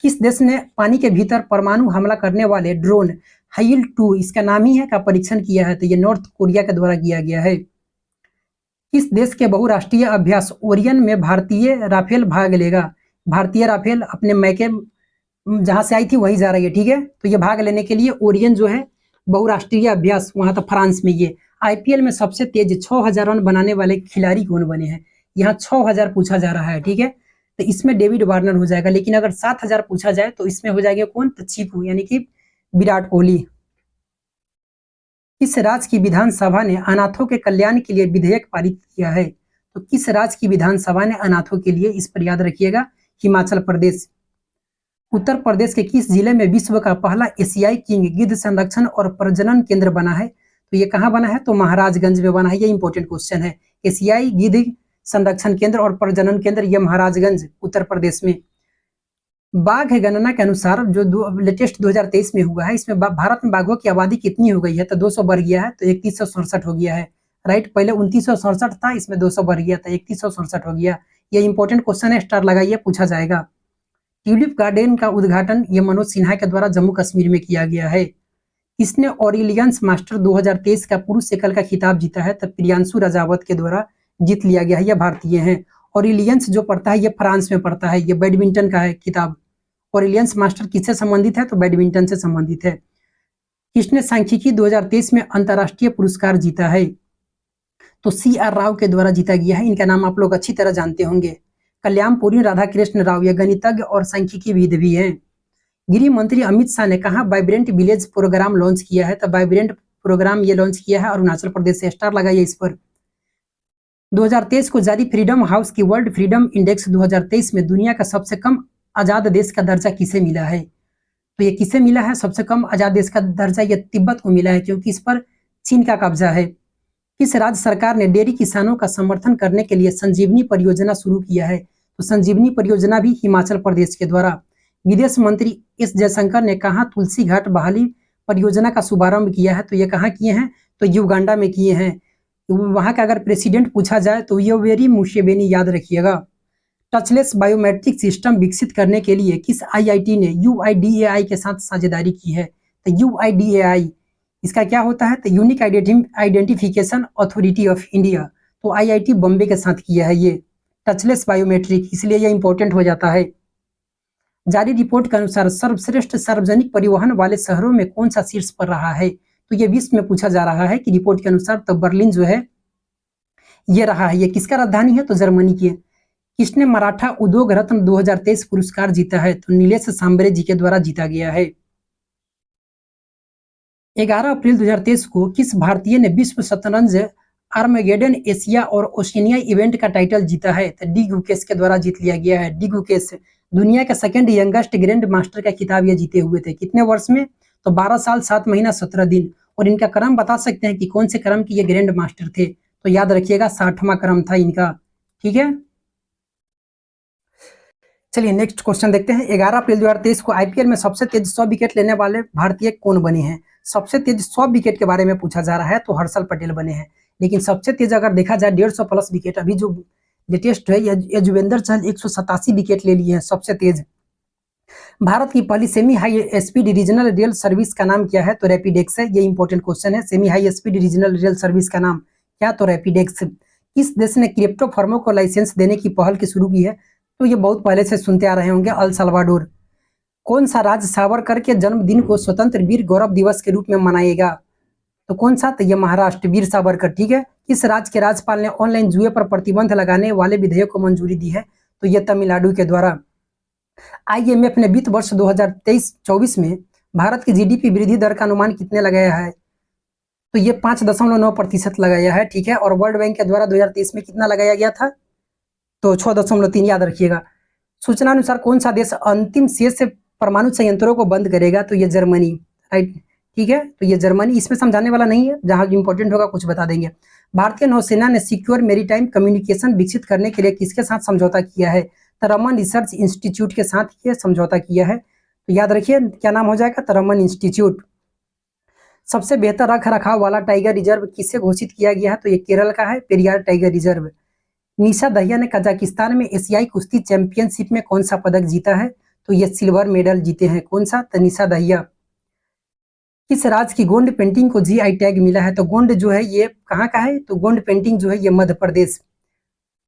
किस देश ने पानी के भीतर परमाणु हमला करने वाले ड्रोन हाइल 2 इसका नाम ही है का परीक्षण किया है? तो ये नॉर्थ कोरिया के द्वारा किया गया है। किस देश के बहुराष्ट्रीय अभ्यास ओरियन में भारतीय राफेल भाग लेगा? भारतीय राफेल अपने मैके जहां से आई थी वहीं जा रही है, ठीक है। तो ये भाग लेने के लिए ओरियन जो है बहुराष्ट्रीय अभ्यास वहां था फ्रांस में। ये आईपीएल में सबसे तेज 6000 रन बनाने वाले खिलाड़ी कौन बने हैं? यहाँ 6000 पूछा जा रहा है, ठीक है। तो इसमें डेविड वार्नर हो जाएगा, लेकिन अगर 7000 पूछा जाए तो इसमें हो जाएगा कौन? तो चीकू यानी कि विराट कोहली। किस राज्य की विधानसभा ने अनाथों के कल्याण के लिए विधेयक पारित किया है? तो किस राज्य की विधानसभा ने अनाथों के लिए, इस पर याद रखिएगा, हिमाचल प्रदेश। उत्तर प्रदेश के किस जिले में विश्व का पहला एशियाई किंग गिद्ध संरक्षण और प्रजनन केंद्र बना है? तो ये कहाँ बना है? तो महाराजगंज में बना है। ये इंपॉर्टेंट क्वेश्चन है। एशियाई गिद्ध संरक्षण केंद्र और प्रजनन केंद्र ये महाराजगंज उत्तर प्रदेश में। बाघ गणना के अनुसार जो लेटेस्ट 2023 में हुआ है इसमें भारत में बाघों की आबादी कितनी हो गई है? तो 200 बढ़ गया है, तो 3167 हो गया है, राइट। पहले 2967 था, इसमें 200 बढ़ गया था, 3167 हो गया। ये इंपॉर्टेंट क्वेश्चन है, स्टार लगाइए, पूछा जाएगा। ट्यूलिप गार्डन का उद्घाटन ये मनोज सिन्हा के द्वारा जम्मू कश्मीर में किया गया है। किसने ऑरिलियंस मास्टर 2023 का पुरुष एकल का खिताब जीता है? तो प्रियांशु राजावत के द्वारा जीत लिया गया है। यह भारतीय हैं। ऑरिलियंस जो पढ़ता है ये फ्रांस में पढ़ता है, ये बैडमिंटन का है खिताब। ऑरिलियंस मास्टर किससे संबंधित है? तो बैडमिंटन से संबंधित है। किसने सांख्यिकी 2023 में अंतरराष्ट्रीय पुरस्कार जीता है? तो CR राव के द्वारा जीता गया है। इनका नाम आप लोग अच्छी तरह जानते होंगे। कल्याणपुरी राधाकृष्ण राव ये गणितज्ञ और सांख्यिकीविद भी हैं। गृह मंत्री अमित शाह ने कहा वाइब्रेंट विलेज प्रोग्राम लॉन्च किया है? तो वाइब्रेंट प्रोग्राम ये लॉन्च किया है अरुणाचल प्रदेश से। स्टार लगाइए इस पर। 2023 को जारी फ्रीडम हाउस की वर्ल्ड फ्रीडम इंडेक्स 2023 में दुनिया का सबसे कम आजाद देश का दर्जा किसे मिला है? तो ये किसे मिला है सबसे कम आजाद देश का दर्जा? ये तिब्बत को मिला है, क्योंकि इस पर चीन का कब्जा है। किस राज्य सरकार ने डेयरी किसानों का समर्थन करने के लिए संजीवनी परियोजना शुरू किया है? तो संजीवनी परियोजना भी हिमाचल प्रदेश के द्वारा। विदेश मंत्री एस जयशंकर ने कहा तुलसी घाट बहाली परियोजना का शुभारंभ किया है? तो ये कहाँ किए हैं? तो युगांडा में किए हैं। वहां का अगर प्रेसिडेंट पूछा जाए तो योवेरी मुसेवेनी, याद रखिएगा। टचलेस बायोमेट्रिक सिस्टम विकसित करने के लिए किस आईआईटी ने यूआईडीएआई के साथ साझेदारी की है? तो यूआईडीएआई इसका क्या होता है? तो unique identification authority of India. तो आईआईटी बॉम्बे के साथ किया है ये टचलेस बायोमेट्रिक, इसलिए ये इंपॉर्टेंट हो जाता है। जारी रिपोर्ट के अनुसार सर्वश्रेष्ठ सार्वजनिक परिवहन वाले शहरों में कौन सा शीर्ष पर रहा है? तो ये विश्व में पूछा जा रहा है कि रिपोर्ट के अनुसार तो बर्लिन जो है ये रहा है। ये किसका राजधानी है? तो जर्मनी की। किसने मराठा उद्योग रत्न 2023 पुरस्कार जीता है? तो नीलेश सांबरे जी के द्वारा जीता गया है। 11 अप्रैल 2023 को किस भारतीय ने विश्व शतरंज आर्मेगेडन एशिया और ओशिनिया इवेंट का टाइटल जीता है? तो डी गुकेश के द्वारा जीत लिया गया है। डी गुकेश दुनिया के सेकंड यंगेस्ट ग्रैंड मास्टर का खिताब ये जीते हुए थे। कितने वर्ष में? तो 12 साल 7 महीना 17 दिन। और इनका क्रम बता सकते हैं कि कौन से क्रम के ये ग्रैंड मास्टर थे? तो याद रखिएगा 60वां क्रम था इनका, ठीक है। चलिए नेक्स्ट क्वेश्चन देखते हैं। 11 अप्रैल 2023 को आईपीएल में सबसे तेज 100 विकेट लेने वाले भारतीय कौन बने हैं? सबसे तेज 100 विकेट के बारे में पूछा जा रहा है तो हर्षल पटेल बने हैं। लेकिन सबसे तेज अगर देखा जाए 150 प्लस विकेट, अभी जो लेटेस्ट है युजवेंद्र चहल 187 विकेट ले लिए हैं सबसे तेज। भारत की पहली semi high speed regional rail service का नाम क्या है? तो रैपिडेक्स है। ये इंपॉर्टेंट क्वेश्चन है। Semi high speed regional rail service का नाम क्या? तो रैपिडेक्स। किस देश ने क्रिप्टो फर्मों को लाइसेंस देने की पहल की शुरू की है? तो ये बहुत पहले से सुनते आ रहे होंगे, अल सल्वाडोर। कौन सा राज्य सावरकर के जन्मदिन को स्वतंत्र वीर गौरव दिवस के रूप में मनाएगा? तो कौन सा? तो ये महाराष्ट्र, वीर सावरकर। ठीक है। किस राज्य के राज्यपाल ने ऑनलाइन जुए पर प्रतिबंध लगाने वाले विधेयक को मंजूरी दी है? तो ये तमिलनाडु के द्वारा। आईएमएफ ने वित्त वर्ष 2023-24 में भारत की जीडीपी वृद्धि दर का अनुमान कितने लगाया है? तो ये 5.9% लगाया है। ठीक है। और वर्ल्ड बैंक के द्वारा 2023 में कितना लगाया गया था? तो 6.3 याद रखिएगा। सूचना अनुसार कौन सा देश अंतिम शेष से परमाणु संयंत्रों को बंद करेगा? तो ये जर्मनी। राइट। ठीक है। तो ये जर्मनी। इसमें समझाने वाला नहीं है, जहां इंपॉर्टेंट होगा कुछ बता देंगे। भारतीय नौसेना ने सिक्योर मेरीटाइम कम्युनिकेशन विकसित करने के लिए किसके साथ समझौता किया है? तो रमन रिसर्च इंस्टीट्यूट के साथ ये समझौता किया है। तो याद रखिए क्या नाम हो जाएगा? तो रमन इंस्टीट्यूट। सबसे बेहतर रख रखाव वाला टाइगर रिजर्व किसे घोषित किया गया है? तो ये केरल का है, पेरियार टाइगर रिजर्व। निशा दहिया ने कजाकिस्तान में एशियाई कुश्ती चैंपियनशिप में कौन सा पदक जीता है? तो ये सिल्वर मेडल जीते हैं। कौन सा? तो निशा दहिया। किस राज्य की गोंड पेंटिंग को जीआई टैग मिला है? तो गोंड जो है ये कहाँ का है? तो गोंड पेंटिंग जो है ये मध्य प्रदेश।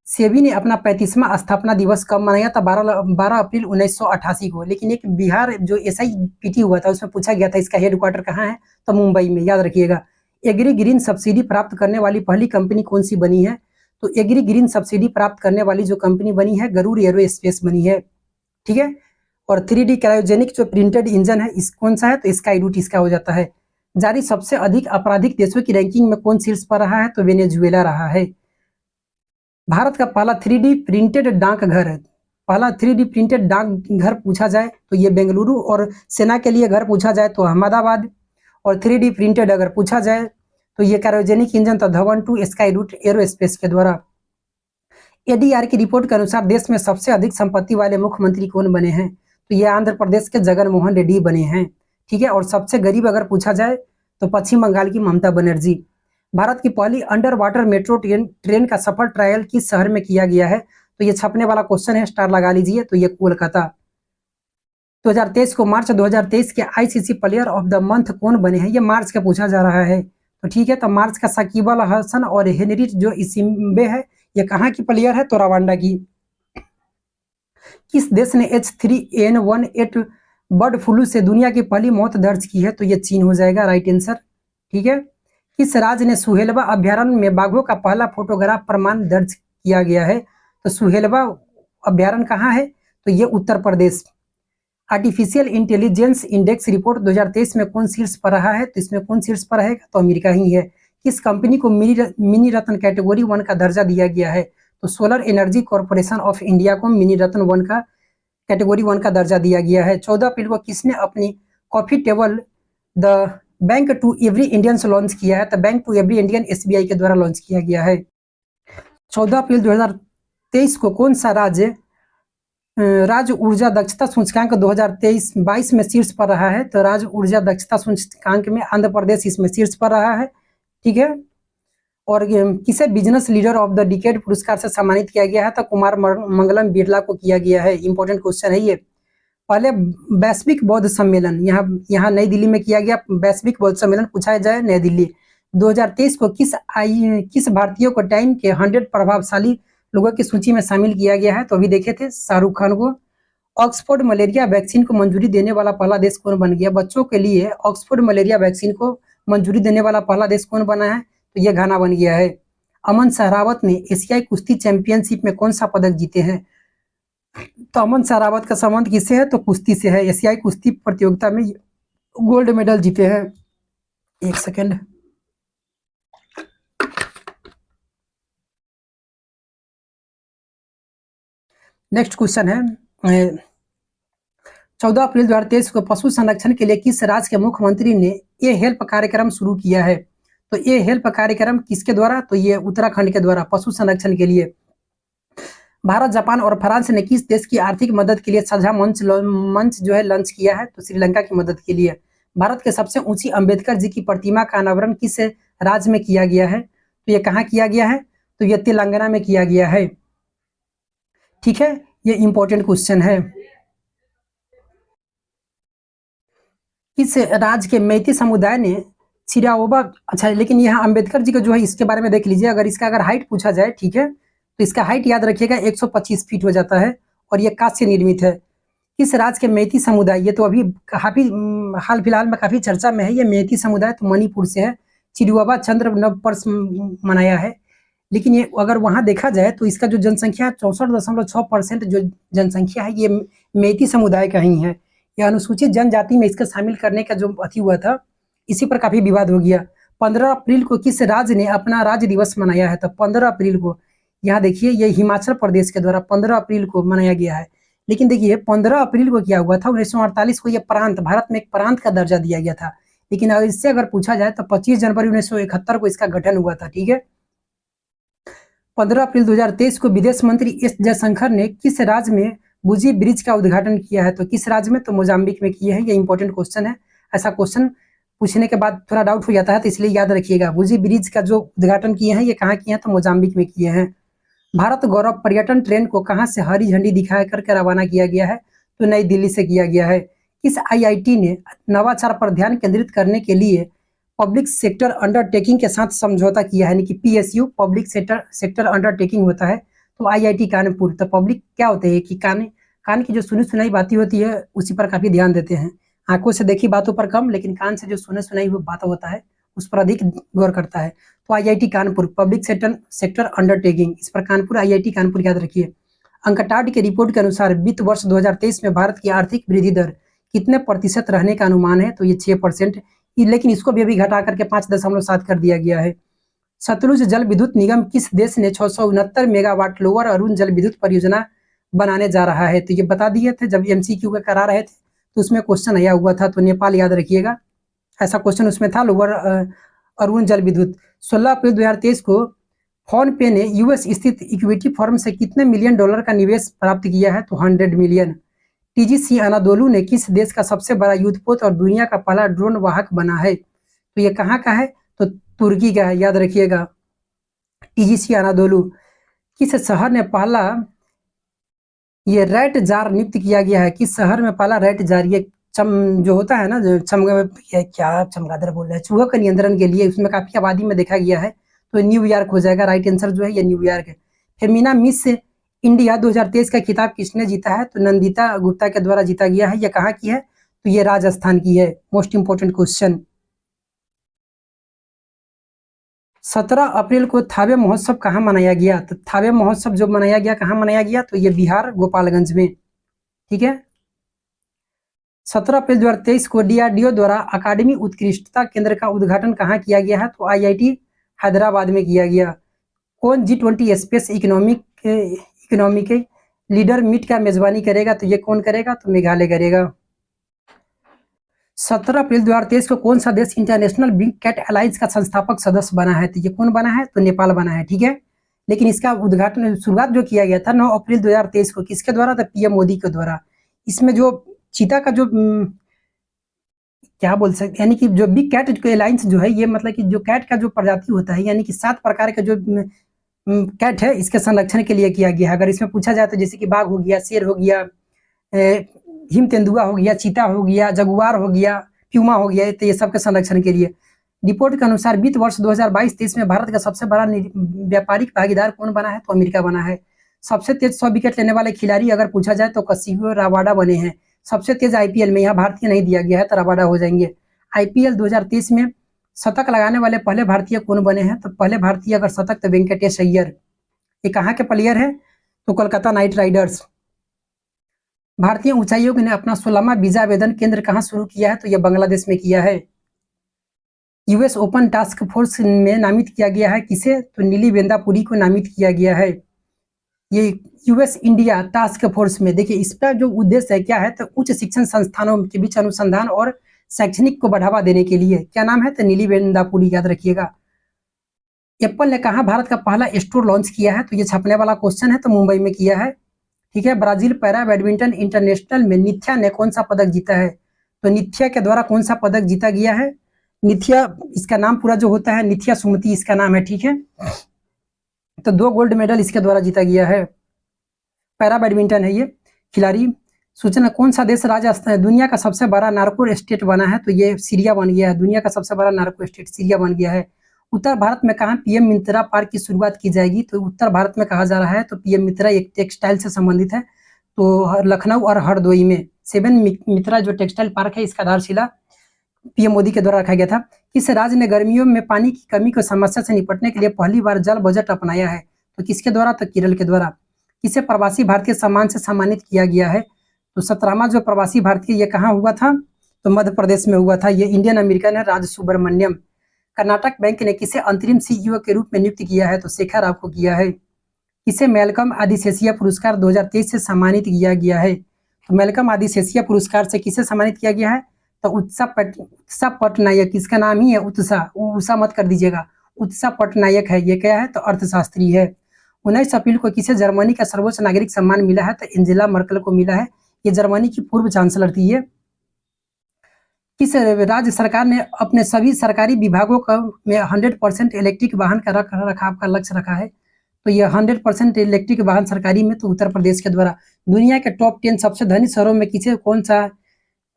सेबी ने अपना 35वां स्थापना दिवस कब मनाया था? 12 अप्रैल 1988 को। लेकिन एक बिहार जो एसआईपीटी हुआ था उसमें पूछा गया था इसका हेडक्वार्टर कहाँ है? तो मुंबई में। याद रखिएगा। एग्री ग्रीन सब्सिडी प्राप्त करने वाली पहली कंपनी कौन सी बनी है? तो एग्री ग्रीन सब्सिडी प्राप्त करने वाली जो कंपनी बनी है गरुड़ एरोस्पेस बनी है। ठीक है। और 3D क्रायोजेनिक जो प्रिंटेड इंजन है इस कौन सा है? तो स्काई रूट इसका हो जाता है। जारी सबसे अधिक आपराधिक देशों की रैंकिंग में कौन शीर्ष पर रहा है? तो वेनेजुएला रहा है। भारत का पहला 3D प्रिंटेड डाकघर है। पहला 3D प्रिंटेड डाकघर पूछा जाए तो ये बेंगलुरु, और सेना के लिए घर पूछा जाए तो अहमदाबाद, और 3D प्रिंटेड अगर पूछा जाए तो ये क्रायोजेनिक इंजन तो धवन 2 स्काई रूट एरोस्पेस के द्वारा। एडीआर की रिपोर्ट के अनुसार देश में सबसे अधिक संपत्ति वाले मुख्यमंत्री कौन बने हैं? तो ये आंध्र प्रदेश के जगन मोहन रेड्डी बने हैं। ठीक है। और सबसे गरीब अगर पूछा जाए तो पश्चिम बंगाल की ममता बनर्जी। भारत की पहली अंडर वाटर मेट्रो ट्रेन का सफल ट्रायल किस शहर में किया गया है? तो ये छपने वाला क्वेश्चन है, स्टार लगा लीजिए। तो ये कोलकाता। 2023 को मार्च 2023 के ICC player of the month कौन बने हैं? ये मार्च का पूछा जा रहा है। तो ठीक है। तो मार्च का साकिब अल हसन और हेनरी जो इसिम्बे है ये कहाँ की प्लेयर है? तो रवांडा की। किस देश ने H3N18 बर्ड फ्लू से दुनिया की पहली मौत दर्ज की है? तो ये चीन हो जाएगा। Right answer. ठीक है। किस राज्य ने सुहेलबा अभ्यारण्य में बाघों का पहला फोटोग्राफ प्रमाण दर्ज किया गया है? तो सुहेलबा अभ्यारण्य कहाँ है? तो ये Uttar Pradesh. Artificial intelligence index report 2023 में कौन शीर्ष पर रहा है? तो इसमें कौन शीर्ष पर रहेगा? तो अमेरिका ही है। किस कंपनी को मिनी रत्न कैटेगरी 1 का दर्जा दिया गया है? तो solar energy corporation of India को मिनी रत्न 1 का कैटेगरी 1 का दर्जा दिया गया है। 14 अप्रैल को किसने अपनी coffee table the bank to every Indian launch किया है? तो bank to every Indian SBI के द्वारा लॉन्च किया गया है। 14 अप्रैल 2023 को कौन सा राज्य राज्य ऊर्जा दक्षता सूचकांक 2023-22 में शीर्ष पर रहा है? तो राज्य ऊर्जा दक्षता सूचकांक में आंध्र प्रदेश इसमें शीर्ष पर रहा है। ठीक है। और किसे business leader of the decade पुरस्कार से सम्मानित किया गया है? तो कुमार मंगलम बिरला को किया गया है। इंपॉर्टेंट क्वेश्चन है ये। पहले वैश्विक बौद्ध सम्मेलन यहाँ नई दिल्ली में किया गया। वैश्विक बौद्ध सम्मेलन पूछा जाए नई दिल्ली। 2023 को किस भारतीय को टाइम के 100 प्रभावशाली लोगों की सूची में शामिल किया गया है? तो अभी देखे थे शाहरुख खान को। ऑक्सफोर्ड मलेरिया वैक्सीन को मंजूरी देने वाला पहला देश कौन बन गया? बच्चों के लिए ऑक्सफोर्ड मलेरिया वैक्सीन को मंजूरी देने वाला पहला देश कौन बना है? तो ये घाना बन गया है। अमन सहरावत ने एशियाई कुश्ती चैंपियनशिप में कौन सा पदक जीते हैं? तो अमन सहरावत का संबंध किससे है? तो कुश्ती से है। एशियाई कुश्ती प्रतियोगिता में गोल्ड मेडल जीते हैं। एक सेकेंड। नेक्स्ट क्वेश्चन है 14 अप्रैल 2023 को पशु संरक्षण के लिए किस राज्य के मुख्यमंत्री ने ये हेल्प कार्यक्रम शुरू किया है? तो ये हेल्प कार्यक्रम किसके द्वारा? तो ये उत्तराखंड के द्वारा पशु संरक्षण के लिए। भारत, जापान और फ्रांस ने किस देश की आर्थिक मदद के लिए साझा मंच जो है लॉन्च किया है? तो श्रीलंका की मदद के लिए। भारत के सबसे ऊंची अंबेडकर जी की प्रतिमा का अनावरण किस राज्य में किया गया है? तो ये कहाँ किया गया है? तो ये तेलंगाना में किया गया है। ठीक है। ये इंपॉर्टेंट क्वेश्चन है। किस राज्य के मैती समुदाय ने चिराओबा, अच्छा लेकिन यहाँ अंबेडकर जी का जो है इसके बारे में देख लीजिए। अगर इसका अगर हाइट पूछा जाए, ठीक है, तो इसका हाइट याद रखिएगा 125 फीट हो जाता है और ये कांच से निर्मित है। किस राज्य के मैती समुदाय, ये तो अभी काफी हाल फिलहाल में काफी चर्चा में है। ये मैती समुदाय तो मणिपुर से है। चिरुआबा चंद्र नव पर्स मनाया है। लेकिन ये अगर वहां देखा जाए तो इसका जो जनसंख्या 64.6% जो जनसंख्या है ये मैती समुदाय का ही है। यह अनुसूचित जनजाति में इसका शामिल करने का जो अति हुआ था, इसी पर काफी विवाद हो गया। 15 अप्रैल को किस राज्य ने अपना राज्य दिवस मनाया है? तो 15 अप्रैल को यहाँ देखिए ये हिमाचल प्रदेश के द्वारा 15 अप्रैल को मनाया गया है। लेकिन देखिए 15 अप्रैल को क्या हुआ था, 1948 को यह प्रांत, भारत में एक प्रांत का दर्जा दिया गया था। लेकिन अगर इससे अगर पूछा जाए तो 25 जनवरी 1971 को इसका गठन हुआ था। ठीक है। 15 अप्रैल 2023 को विदेश मंत्री एस जयशंकर ने किस राज्य में बुजी ब्रिज का उद्घाटन किया है? तो किस राज्य में? तो मोजाम्बिक में किए हैं। ये इंपॉर्टेंट क्वेश्चन है। ऐसा क्वेश्चन पूछने के बाद थोड़ा डाउट हो जाता है, तो इसलिए याद रखिएगा। बुजी ब्रिज का जो उद्घाटन किए हैं ये कहाँ किए हैं? तो मोजाम्बिक में किए हैं। भारत गौरव पर्यटन ट्रेन को कहाँ से हरी झंडी दिखा करके रवाना किया गया है? तो नई दिल्ली से किया गया है। किस आईआईटी ने नवाचार पर ध्यान केंद्रित करने के लिए पब्लिक सेक्टर अंडरटेकिंग के साथ समझौता किया है? यानी कि पीएसयू, पब्लिक सेक्टर अंडरटेकिंग होता है। तो आईआईटी कानपुर, तो पब्लिक क्या होते हैं कि कान की जो सुनी सुनाई बातें होती है उसी पर काफी ध्यान देते हैं। आंखों से देखी बातों पर कम, लेकिन कान से जो सुने सुनाई हुई बात होता है उस पर अधिक गौर करता है। तो IIT Kanpur, public sector undertaking, इस पर कानपुर, आईआईटी कानपुर याद रखिए। अंकटाड के रिपोर्ट के अनुसार वित्त वर्ष 2023 में भारत की आर्थिक वृद्धि दर कितने प्रतिशत रहने का अनुमान है? तो ये 6%। लेकिन इसको भी अभी घटा करके 5.7 कर दिया गया है। सतलुज जल विद्युत निगम किस देश ने 669 मेगावाट लोअर अरुण जल विद्युत परियोजना बनाने जा रहा है? तो ये बता दिए थे जब एमसीक्यू का करा रहे थे, तो उसमें क्वेश्चन आया हुआ था। तो नेपाल याद रखिएगा, ऐसा क्वेश्चन उसमें था, लोअर अरुण जल विद्युत। 16 अप्रैल 2023 को फोन पे ने यूएस स्थित इक्विटी फर्म से कितने मिलियन डॉलर का निवेश प्राप्त किया है? तो 100 मिलियन। टीजीसी अनादोलू ने किस देश का सबसे बड़ा युद्धपोत और दुनिया का पहला ड्रोन वाहक बना है? तो ये कहाँ का है? तो तुर्की का है, याद रखिएगा। टीजीसी अनादोलू। किस शहर ने पहला ये रैट जार नियुक्त किया गया है? किस शहर में पहला रैट जार, ये जो होता है ना, जो क्या चमगादड़ बोल रहे हैं, चूहों के नियंत्रण के लिए, उसमें काफी आबादी में देखा गया है। तो न्यूयॉर्क हो जाएगा, राइट आंसर जो है ये न्यूयॉर्क है। फेमिना मिस इंडिया 2023 का खिताब किसने जीता है? तो नंदिता गुप्ता के द्वारा जीता गया है। ये कहाँ की है? तो ये राजस्थान की है। Most important question. 17 अप्रैल को थावे महोत्सव कहाँ मनाया गया? तो थावे महोत्सव जो मनाया गया कहाँ मनाया गया? तो ये बिहार गोपालगंज में। ठीक है। 17 अप्रैल 2023 को डीआरडीओ द्वारा अकादमी उत्कृष्टता केंद्र का उद्घाटन कहाँ किया गया है? तो आईआईटी हैदराबाद में किया गया। कौन G20 space economic leader meet का मेजबानी करेगा? तो ये कौन करेगा? तो मेघालय करेगा। 17 अप्रैल 2023 को कौन सा देश इंटरनेशनल बिग कैट अलायंस का संस्थापक सदस्य बना है? तो ये कौन बना है? तो नेपाल बना है। ठीक है। लेकिन इसका उद्घाटन शुरुआत जो किया गया था 9 अप्रैल 2023 को, किसके द्वारा? था पीएम मोदी के द्वारा। इसमें जो चीता का जो क्या बोल सकते, यानी कि जो बिग कैट अलायंस जो है, ये मतलब कि जो कैट का जो प्रजाति होता है, यानी कि 7 प्रकार के जो कैट है, इसके संरक्षण के लिए किया गया है। अगर इसमें पूछा जाए तो जैसे कि बाघ हो गया, शेर हो गया, हिम तेंदुआ हो गया, चीता हो गया, जगुआर हो गया, प्यूमा हो गया, तो ये सब के संरक्षण के लिए। रिपोर्ट के अनुसार वित्त वर्ष 2022-23 में भारत का सबसे बड़ा व्यापारिक भागीदार कौन बना है? तो अमेरिका बना है। सबसे तेज 100 विकेट लेने वाले खिलाड़ी अगर पूछा जाए तो कसियो रबाडा बने हैं। सबसे तेज आईपीएल में, यहाँ भारतीय नहीं दिया गया है तो रबाडा हो जाएंगे। आईपीएल 2023 में शतक लगाने वाले पहले भारतीय कौन बने हैं? तो पहले भारतीय अगर शतक तो वेंकटेश अय्यर। ये कहाँ के प्लेयर है? तो कोलकाता नाइट राइडर्स। भारतीय उच्चायोग ने अपना 16वां वीजा आवेदन केंद्र कहाँ शुरू किया है? तो यह बांग्लादेश में किया है। यूएस ओपन टास्क फोर्स में नामित किया गया है किसे? तो नीली वेंदापुरी को नामित किया गया है। ये यूएस इंडिया टास्क फोर्स में देखिए इसका जो उद्देश्य है क्या है? तो उच्च शिक्षण संस्थानों के बीच अनुसंधान और शैक्षणिक को बढ़ावा देने के लिए। क्या नाम है? तो नीली वेंदापुरी, याद रखिएगा। एप्पल ने कहा भारत का पहला स्टोर लॉन्च किया है? तो ये छपने वाला क्वेश्चन है, तो मुंबई में किया है। ठीक है। ब्राजील पैरा बैडमिंटन इंटरनेशनल में निथ्या ने कौन सा पदक जीता है? तो निथ्या के द्वारा कौन सा पदक जीता गया है? निथ्या, इसका नाम पूरा जो होता है निथ्या सुमति इसका नाम है। ठीक है। तो 2 गोल्ड मेडल इसके द्वारा जीता गया है। पैरा बैडमिंटन है ये खिलाड़ी। सूचना कौन सा देश राजस्थान दुनिया का सबसे बड़ा नार्को स्टेट बना है, तो ये सीरिया बन गया है। दुनिया का सबसे बड़ा नार्को स्टेट सीरिया बन गया है। उत्तर भारत में कहाँ पीएम मित्रा पार्क की शुरुआत की जाएगी, तो उत्तर भारत में कहा जा रहा है, तो पीएम मित्रा एक टेक्सटाइल से संबंधित है, तो लखनऊ और हरदोई में 7 मित्रा जो टेक्सटाइल पार्क है, इसका आधारशिला पीएम मोदी के द्वारा रखा गया था। किस राज्य ने गर्मियों में पानी की कमी की समस्या से निपटने के लिए पहली बार जल बजट अपनाया है, तो किसके द्वारा, तो केरल के द्वारा। किसे प्रवासी भारतीय सम्मान से सम्मानित किया गया है, तो 17वां जो प्रवासी भारतीय ये कहाँ हुआ था, तो मध्य प्रदेश में हुआ था। ये इंडियन अमेरिकन है, राज सुब्रमण्यम। कर्नाटक बैंक ने किसे अंतरिम सीईओ के रूप में नियुक्त किया है, तो शेखर राव को किया है। किसे मेलकम आदिशेषिया पुरस्कार 2023 से सम्मानित किया गया है, तो मेलकम आदिशेषिया पुरस्कार से किसे सम्मानित किया गया है, तो उत्सा पटनायक, इसका नाम ही है उत्सा, उषा मत कर दीजिएगा, उत्सा पटनायक है। ये क्या है, तो अर्थशास्त्री है। 19 अप्रैल को किसे जर्मनी का सर्वोच्च नागरिक सम्मान मिला है, तो एंजेला मर्केल को मिला है। ये जर्मनी की पूर्व चांसलर थी ये। किस राज्य सरकार ने अपने सभी सरकारी विभागों का में 100% इलेक्ट्रिक वाहन का रखाव का लक्ष्य रखा है, तो ये 100% इलेक्ट्रिक वाहन सरकारी में, तो उत्तर प्रदेश के द्वारा। दुनिया के टॉप 10 सबसे धनी शहरों में किसे कौन सा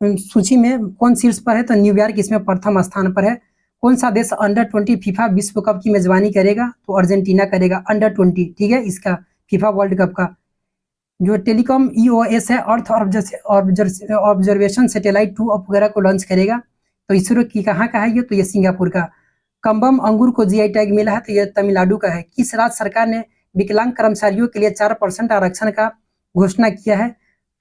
सूची में कौन शीर्ष पर है, तो न्यूयॉर्क इसमें प्रथम स्थान पर है। कौन सा देश अंडर-20 फीफा विश्व कप की मेजबानी करेगा, तो अर्जेंटीना करेगा अंडर-20, ठीक है, इसका फीफा वर्ल्ड कप का। जो टेलीकॉम ईओएस है, अर्थ ऑब्जर्वेशन सैटेलाइट 2 उपग्रह को लॉन्च करेगा, तो इसरो की कहाँ का है ये, तो ये सिंगापुर का। कंबम अंगूर को जीआई टैग मिला है, तो ये तमिलनाडु का है। किस राज्य सरकार ने विकलांग कर्मचारियों के लिए 4% आरक्षण का घोषणा किया है,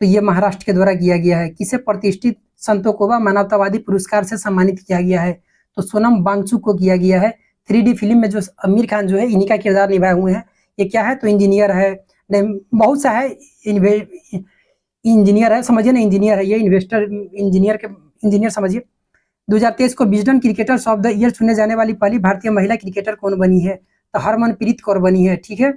तो ये महाराष्ट्र के द्वारा किया गया है। किसे प्रतिष्ठित संतोकोवा मानवतावादी पुरस्कार से सम्मानित किया गया है, तो सोनम वांगचुक को किया गया है। 3D फिल्म में जो आमिर खान जो है, इन्हीं का किरदार निभाए हुए हैं। ये क्या है, तो इंजीनियर है, बहुत सा है, इंजीनियर है, समझिए ना, इंजीनियर है ये, इन्वेस्टर इंजीनियर समझिए। 2023 को Wisden cricketers of the year चुने जाने वाली पहली भारतीय महिला क्रिकेटर कौन बनी है, तो हरमनप्रीत कौर बनी है, ठीक है।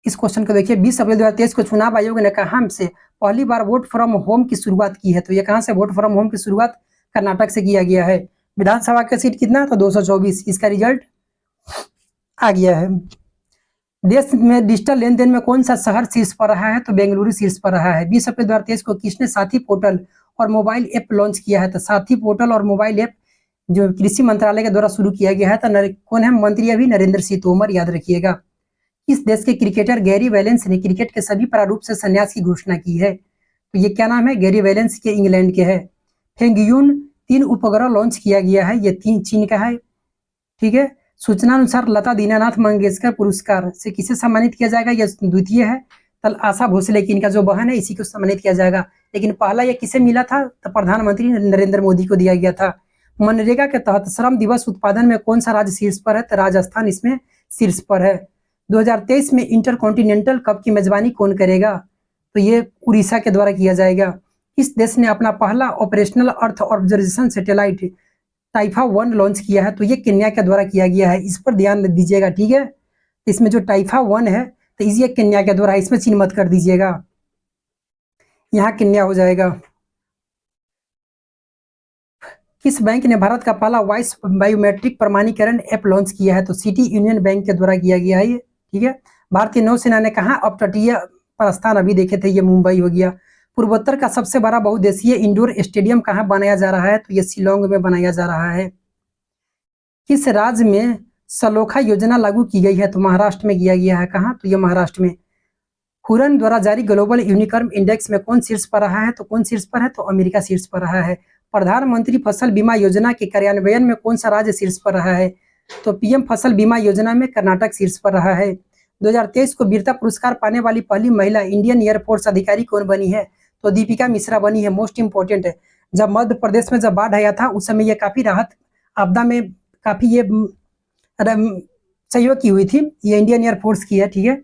इस क्वेश्चन को देखिए, 20 अप्रैल 2023 को चुनाव आयोग ने कहां से पहली बार वोट फ्रॉम होम की शुरुआत की है, तो ये कहां से वोट फ्रॉम होम की शुरुआत, कर्नाटक से किया गया है। विधानसभा का सीट कितना, तो 224, इसका रिजल्ट आ गया है। देश में डिजिटल लेन देन में कौन सा शहर शीर्ष पर रहा है, तो बेंगलुरु शीर्ष पर रहा है। 20 अप्रैल 2023 को किसने साथी पोर्टल और मोबाइल ऐप लॉन्च किया है, तो साथी पोर्टल और मोबाइल ऐप जो कृषि मंत्रालय के द्वारा शुरू किया गया है, तो कौन है, मंत्री अभी नरेंद्र सिंह तोमर, याद रखिएगा। इस देश के क्रिकेटर गैरी वैलेंस ने क्रिकेट के सभी प्रारूप से संन्यास की घोषणा की है, तो ये क्या नाम है, गैरी वैलेंस के इंग्लैंड के है। फेंगयून 3 उपग्रह लॉन्च किया गया है, ये 3 चीन का है, ठीक है। सूचना अनुसार लता दीनानाथ मंगेशकर पुरस्कार से किसे सम्मानित किया जाएगा, यह द्वितीय है, तल आशा भोसले की, इनका जो बहन है, इसी को सम्मानित किया जाएगा। लेकिन पहला ये किसे मिला था, तो प्रधानमंत्री नरेंद्र मोदी को दिया गया था। मनरेगा के तहत श्रम दिवस उत्पादन में कौन सा राज्य शीर्ष पर है, तो राजस्थान इसमें शीर्ष पर है। 2023 में इंटरकॉन्टिनेंटल कप की मेजबानी कौन करेगा, तो ये उड़ीसा के द्वारा किया जाएगा। इस देश ने अपना पहला operational earth observation satellite Taifa 1 launch किया है, तो ये केन्या के द्वारा किया गया है, इस पर ध्यान दीजिएगा, ठीक है। इसमें जो टाइफा 1 है, तो ये केन्या के द्वारा, इसमें चिन्ह मत कर दीजिएगा, यहाँ केन्या हो जाएगा। किस बैंक ने भारत का पहला वॉइस बायोमेट्रिक प्रमाणीकरण ऐप लॉन्च किया है, तो सिटी यूनियन बैंक के द्वारा किया गया है ये, ठीक है। भारतीय नौसेना ने कहा अपतटीय प्रस्थान, अभी देखे थे, ये मुंबई हो गया। पूर्वोत्तर का सबसे बड़ा बहुउद्देशीय इंडोर स्टेडियम कहाँ बनाया जा रहा है, तो ये शिलोंग में बनाया जा रहा है। किस राज्य में सलोखा योजना लागू की गई है, तो महाराष्ट्र में किया गया है, कहाँ, तो ये महाराष्ट्र में। हुरन द्वारा जारी ग्लोबल यूनिकॉर्न इंडेक्स में कौन शीर्ष पर रहा है, तो कौन शीर्ष पर है, तो अमेरिका शीर्ष पर रहा है। प्रधानमंत्री फसल बीमा योजना के कार्यान्वयन में कौन सा राज्य शीर्ष पर रहा है, तो पीएम फसल बीमा योजना में कर्नाटक शीर्ष पर रहा है। 2023 को वीरता पुरस्कार पाने वाली पहली महिला इंडियन एयरफोर्स अधिकारी कौन बनी है, तो दीपिका मिश्रा बनी है। मोस्ट इंपोर्टेंट है, जब मध्य प्रदेश में जब बाढ़ आया था, उस समय ये काफी राहत आपदा में काफी ये सहयोग की हुई थी, ये इंडियन एयरफोर्स की है, ठीक है।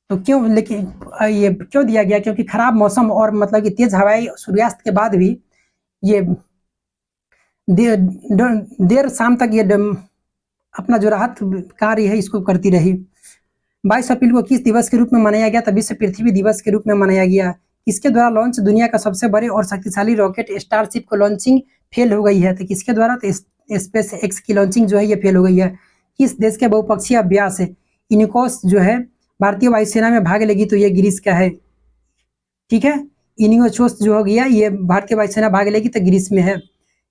तो क्यों, लेकिन ये क्यों दिया गया, क्योंकि खराब मौसम और मतलब कि तेज हवाई सूर्यास्त के बाद भी ये देर शाम तक ये अपना जो राहत कार्य है इसको करती रही। 22 अप्रैल को किस दिवस के रूप में मनाया गया, तभी से पृथ्वी दिवस के रूप में मनाया गया। किसके द्वारा लॉन्च दुनिया का सबसे बड़े और शक्तिशाली रॉकेट स्टारशिप को लॉन्चिंग फेल हो गई है, तो किसके द्वारा, तो स्पेस एक्स की लॉन्चिंग जो है ये फेल हो गई है। किस देश के बहुपक्षीय अभ्यास है इनिकोस जो है भारतीय वायुसेना में भाग लेगी, तो ये ग्रीस का है। ठीक है। इनियोचोस जो हो गया ये भारतीय वायुसेना भाग लेगी तो ग्रीस में है।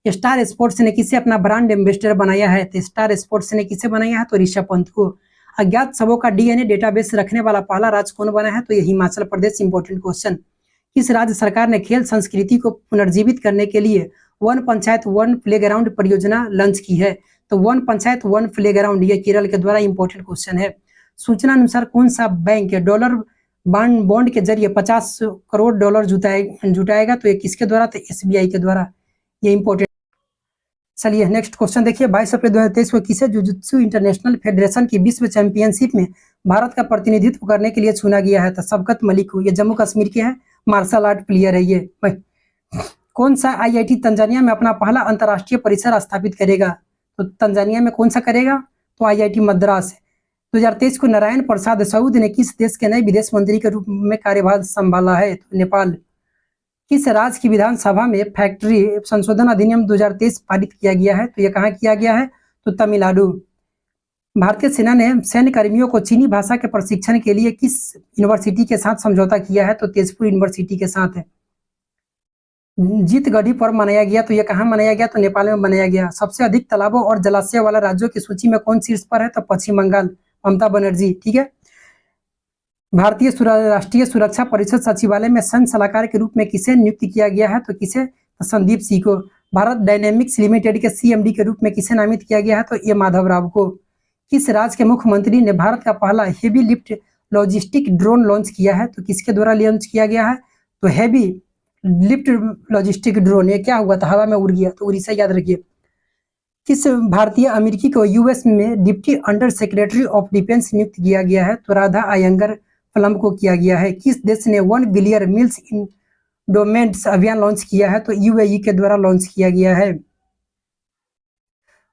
स्टार स्पोर्ट्स ने किसे अपना ब्रांड एम्बेसडर बनाया है, तो स्टार स्पोर्ट्स ने किसे बनाया है, तो ऋषभ पंत को। अज्ञात शवों का डीएनए डेटाबेस रखने वाला पहला राज्य कौन बना है, तो ये हिमाचल प्रदेश। Important question. किस राज्य सरकार ने खेल संस्कृति को पुनर्जीवित करने के लिए वन पंचायत वन प्लेग्राउंड परियोजना लॉन्च की है, तो वन पंचायत वन प्लेग्राउंड ये केरल के द्वारा। इंपॉर्टेंट क्वेश्चन है। सूचना अनुसार कौन सा बैंक डॉलर बॉन्ड के जरिए 50 करोड़ डॉलर जुटाएगा, तो ये किसके द्वारा, तो एसबीआई के द्वारा। ये इंपॉर्टेंट। चलिए नेक्स्ट क्वेश्चन देखिए। 22 अप्रैल 2023 को किसे जुजुत्सु इंटरनेशनल फेडरेशन की विश्व चैंपियनशिप में भारत का प्रतिनिधित्व करने के लिए चुना गया है, तो शबकत मलिक को। ये जम्मू कश्मीर के हैं, मार्शल आर्ट प्लेयर है ये। कौन सा आईआईटी तंजानिया में अपना पहला अंतर्राष्ट्रीय परिसर स्थापित करेगा, तो तंजानिया में कौन सा करेगा, तो आईआईटी मद्रास। 2023 को नारायण प्रसाद सऊद ने किस देश के नए विदेश मंत्री के रूप में कार्यभार संभाला है, तो नेपाल। किस राज्य की विधानसभा में फैक्ट्री संशोधन अधिनियम 2023 पारित किया गया है, तो यह कहाँ किया गया है, तो तमिलनाडु। भारतीय सेना ने सैन्य कर्मियों को चीनी भाषा के प्रशिक्षण के लिए किस यूनिवर्सिटी के साथ समझौता किया है, तो तेजपुर यूनिवर्सिटी के साथ है। जीतगढ़ी पर्व मनाया गया, तो यह कहाँ मनाया गया, तो नेपाल में मनाया गया। सबसे अधिक तालाबों और जलाशय वाला राज्यों की सूची में कौन शीर्ष पर है, तो पश्चिम बंगाल, ममता बनर्जी। ठीक है। भारतीय राष्ट्रीय सुरक्षा परिषद सचिवालय में संघ सलाहकार के रूप में किसे नियुक्त किया गया है, तो किसे, तो संदीप सिंह को। भारत डायनेमिक्स लिमिटेड के सीएमडी के रूप में किसे नामित किया गया है, तो ये माधव राव को। किस राज्य के मुख्यमंत्री ने भारत का पहला heavy lift logistic drone launch किया है, तो किसके द्वारा लॉन्च किया गया है, तो हेवी लिफ्ट लॉजिस्टिक ड्रोन। ये क्या हुआ था, हवा में उड़ गया, तो उड़ीसा याद रखिए। किस भारतीय अमेरिकी को यूएस में deputy under secretary of defence नियुक्त किया गया है, तो राधा अयंगर फलम को किया गया है। किस देश ने 1 बिलियन मील्स इन डोमेंट्स अभियान लॉन्च किया है, तो यूएई के द्वारा लॉन्च किया गया है।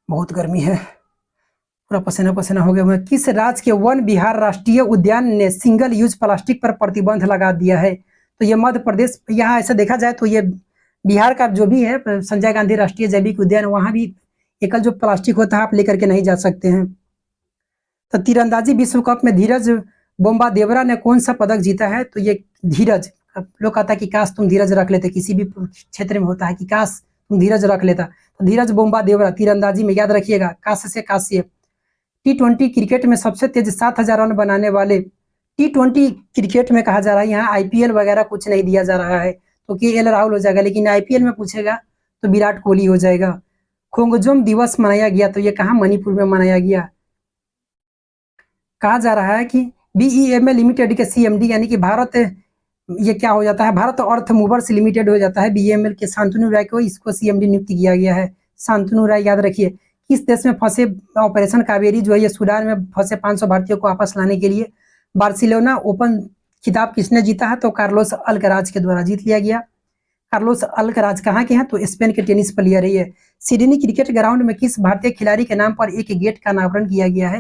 बहुत गर्मी है, पूरा पसीना पसीना हो गया हुआ। किस राज्य के वन विहार राष्ट्रीय उद्यान ने सिंगल यूज प्लास्टिक पर प्रतिबंध लगा दिया है, तो ये मध्य प्रदेश। यहाँ ऐसा देखा जाए तो ये बिहार का जो भी है संजय गांधी राष्ट्रीय जैविक उद्यान, वहाँ भी एकल जो प्लास्टिक होता है आप लेकर के नहीं जा सकते हैं। तो तीरंदाजी विश्व कप में धीरज बोम्बादेवरा ने कौन सा पदक जीता है, तो ये धीरज। लोग कहता है कि काश तुम धीरज रख लेते, किसी भी क्षेत्र में होता है कि काश तुम धीरज रख लेता, तो धीरज बोम्बादेवरा तीरंदाजी में, याद रखिएगा, काश से काश्य। T20 क्रिकेट में सबसे तेज 7,000 रन बनाने वाले, T20 क्रिकेट में कहा जा रहा है, यहाँ आईपीएल वगैरह कुछ नहीं दिया जा रहा है, तो KL राहुल हो जाएगा, लेकिन आईपीएल में पूछेगा तो विराट कोहली हो जाएगा। खोंगजोम दिवस मनाया गया, तो ये कहाँ, मणिपुर में मनाया गया। कहा जा रहा है कि BEML लिमिटेड के सीएमडी यानी कि भारत, ये क्या हो जाता है, भारत अर्थ मूवर्स लिमिटेड हो जाता है। BEML के शांतनु राय को इसको सीएमडी नियुक्त किया गया है। शांतनु राय याद रखिए। किस देश में फंसे ऑपरेशन कावेरी जो है, ये सूडान में फंसे 500 भारतीयों को वापस लाने के लिए। बार्सिलोना ओपन खिताब किसने जीता है, तो कार्लोस अल्कराज के द्वारा जीत लिया गया। कार्लोस अल्कराज कहाँ के हैं, तो स्पेन के टेनिस प्लेयर है। सिडनी क्रिकेट ग्राउंड में किस भारतीय खिलाड़ी के नाम पर एक गेट का अनावरण किया गया है,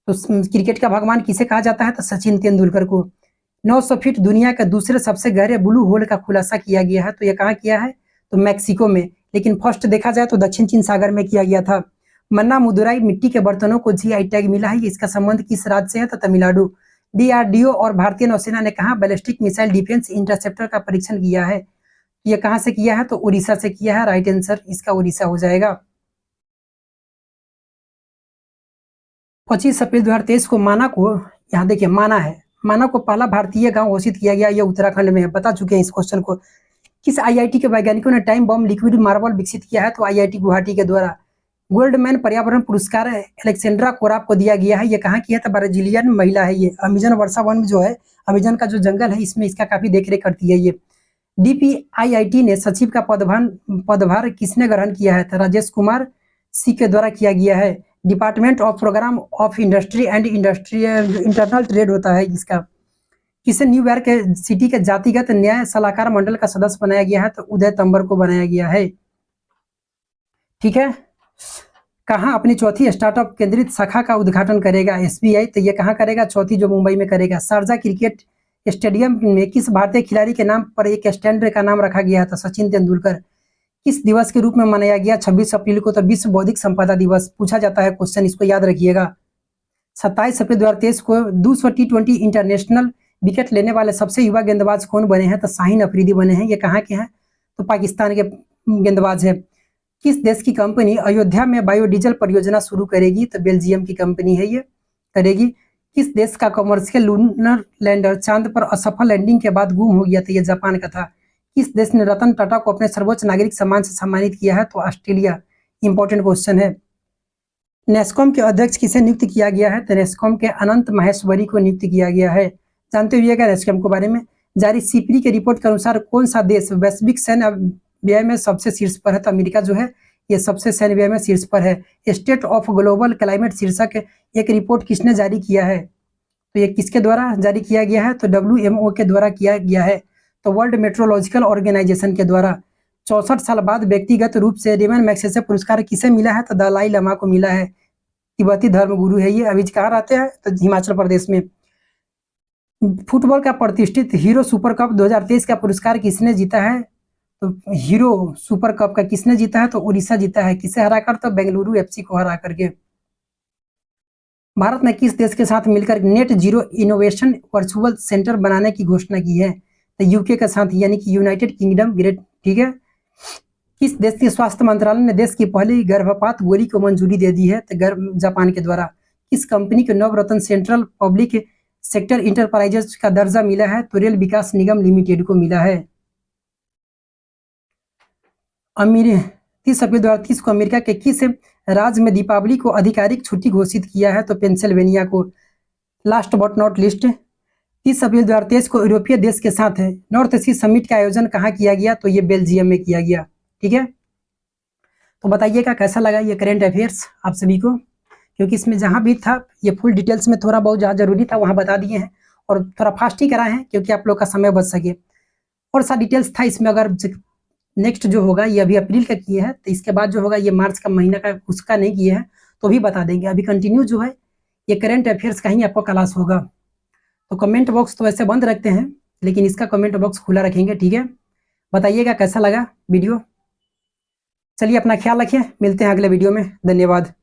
तो क्रिकेट का भगवान किसे कहा जाता है, तो सचिन तेंदुलकर को। 900 फीट दुनिया के दूसरे सबसे गहरे ब्लू होल का खुलासा किया गया है, तो यह कहाँ किया है, तो मैक्सिको में। लेकिन फर्स्ट देखा जाए तो दक्षिण चीन सागर में किया गया था। मन्ना मुदुराई मिट्टी के बर्तनों को GI टैग मिला है, इसका संबंध किस राज्य से है, तो तमिलनाडु। DRDO और भारतीय नौसेना ने कहा बैलिस्टिक मिसाइल डिफेंस इंटरसेप्टर का परीक्षण किया है, यह कहाँ से किया है, तो उड़ीसा से किया है। राइट आंसर इसका उड़ीसा हो जाएगा। 25 अप्रैल 2023 को माना को, यहाँ देखिए माना है, माना को पहला भारतीय गांव घोषित किया गया, यह उत्तराखंड में है। बता चुके हैं इस क्वेश्चन को। किस आईआईटी के वैज्ञानिकों ने टाइम बम लिक्विड मार्बल विकसित किया है, तो IIT गुवाहाटी के द्वारा। गोल्डमैन पर्यावरण पुरस्कार एलेक्सेंड्रा कोराप को दिया गया है, ये कहाँ किया था, ब्राजीलियन महिला है ये। अमेजन वर्षा वन जो है, अमेजन का जो जंगल है, इसमें इसका काफी देखरेख करती है ये। DPIIT ने सचिव का पदभार किसने ग्रहण किया है, तो राजेश कुमार सी के द्वारा किया गया है। Department of program of industry and internal trade होता है इसका। किसे न्यूयॉर्क के सिटी के जातिगत न्याय सलाहकार मंडल का सदस्य बनाया गया है, तो उदय तंबर को बनाया गया है। ठीक है। कहाँ अपनी चौथी स्टार्टअप केंद्रित शाखा का उद्घाटन करेगा SBI, तो ये कहाँ करेगा, चौथी जो मुंबई में करेगा। शारजा क्रिकेट स्टेडियम में किस भारतीय खिलाड़ी के नाम पर एक स्टैंड का नाम रखा गया था, सचिन तेंदुलकर। किस दिवस के रूप में मनाया गया 26 अप्रैल को, तो विश्व बौद्धिक संपदा दिवस। पूछा जाता है क्वेश्चन, इसको याद रखिएगा। 27 अप्रैल 2023 को 200 T20 इंटरनेशनल विकेट लेने वाले सबसे युवा गेंदबाज कौन बने हैं? तो शाहीन अफरीदी बने हैं। ये कहाँ के हैं? तो पाकिस्तान के गेंदबाज है। किस देश की कंपनी अयोध्या में बायोडीजल परियोजना शुरू करेगी? तो बेल्जियम की कंपनी है, ये करेगी। किस देश का कमर्शियल लूनर लैंडर चांद पर असफल लैंडिंग के बाद गुम हो गया था? ये जापान का था। किस देश ने रतन टाटा को अपने सर्वोच्च नागरिक सम्मान से सम्मानित किया है? तो ऑस्ट्रेलिया। इंपॉर्टेंट क्वेश्चन है। नेस्कॉम के अध्यक्ष किसे नियुक्त किया गया है? तो नेस्कॉम के अनंत महेश्वरी को नियुक्त किया गया है। जानते हुए नेस्कॉम के बारे में। जारी सीपरी के रिपोर्ट के अनुसार कौन सा देश वैश्विक सैन्य व्यय में सबसे शीर्ष पर है? तो अमेरिका जो है ये सबसे सैन्य व्यय में शीर्ष पर है। स्टेट ऑफ ग्लोबल क्लाइमेट शीर्षक एक रिपोर्ट किसने जारी किया है? तो ये किसके द्वारा जारी किया गया है? तो WMO के द्वारा किया गया है। तो वर्ल्ड मेट्रोलॉजिकल ऑर्गेनाइजेशन के द्वारा। 64 साल बाद व्यक्तिगत रूप से रेमन मैग्सेसे पुरस्कार किसे मिला है? तो दलाई लामा को मिला है। तिब्बती धर्म गुरु है ये। अभी कहाँ रहते हैं? तो हिमाचल प्रदेश में। फुटबॉल का प्रतिष्ठित हीरो सुपर कप 2023 का पुरस्कार किसने जीता है? तो हीरो सुपर कप का किसने जीता है? तो उड़ीसा जीता है। किसे हराकर? तो बेंगलुरु FC को हरा करके। भारत ने किस देश के साथ मिलकर net zero innovation virtual centre बनाने की घोषणा की है? तो यूके के साथ, यानी कि यूनाइटेड किंगडम। ग्रेट, ठीक है। किस देश के स्वास्थ्य मंत्रालय ने देश की पहली गर्भपात गोली को मंजूरी दे दी है? तो जापान के द्वारा। किस कंपनी को नवरत्न सेंट्रल पब्लिक सेक्टर इंटरप्राइजेज का दर्जा मिला है? तो रेल विकास निगम लिमिटेड को मिला है। 30 अप्रैल 2030 को अमेरिका के किस राज्य में दीपावली को आधिकारिक छुट्टी घोषित किया है? तो पेंसिल्वेनिया को। लास्ट बट नॉट लिस्ट, 30 अप्रैल 2023 को यूरोपीय देश के साथ नॉर्थ सी समिट का आयोजन कहाँ किया गया? तो ये बेल्जियम में किया गया। ठीक है, तो बताइएगा कैसा लगा ये करेंट अफेयर्स आप सभी को, क्योंकि इसमें जहाँ भी था ये फुल डिटेल्स में थोड़ा बहुत जहाँ जरूरी था वहाँ बता दिए हैं, और थोड़ा फास्ट ही कराए हैं क्योंकि आप लोग का समय बच सके। और सा डिटेल्स था इसमें। अगर नेक्स्ट जो होगा ये अभी अप्रैल का किए हैं, तो इसके बाद जो होगा ये मार्च का महीना का उसका नहीं किए हैं तो भी बता देंगे। अभी कंटिन्यू जो है ये करेंट अफेयर्स का ही आपको क्लास होगा। तो कमेंट बॉक्स तो वैसे बंद रखते हैं, लेकिन इसका कमेंट बॉक्स खुला रखेंगे। ठीक है, बताइएगा कैसा लगा वीडियो। चलिए अपना ख्याल रखिए, मिलते हैं अगले वीडियो में। धन्यवाद।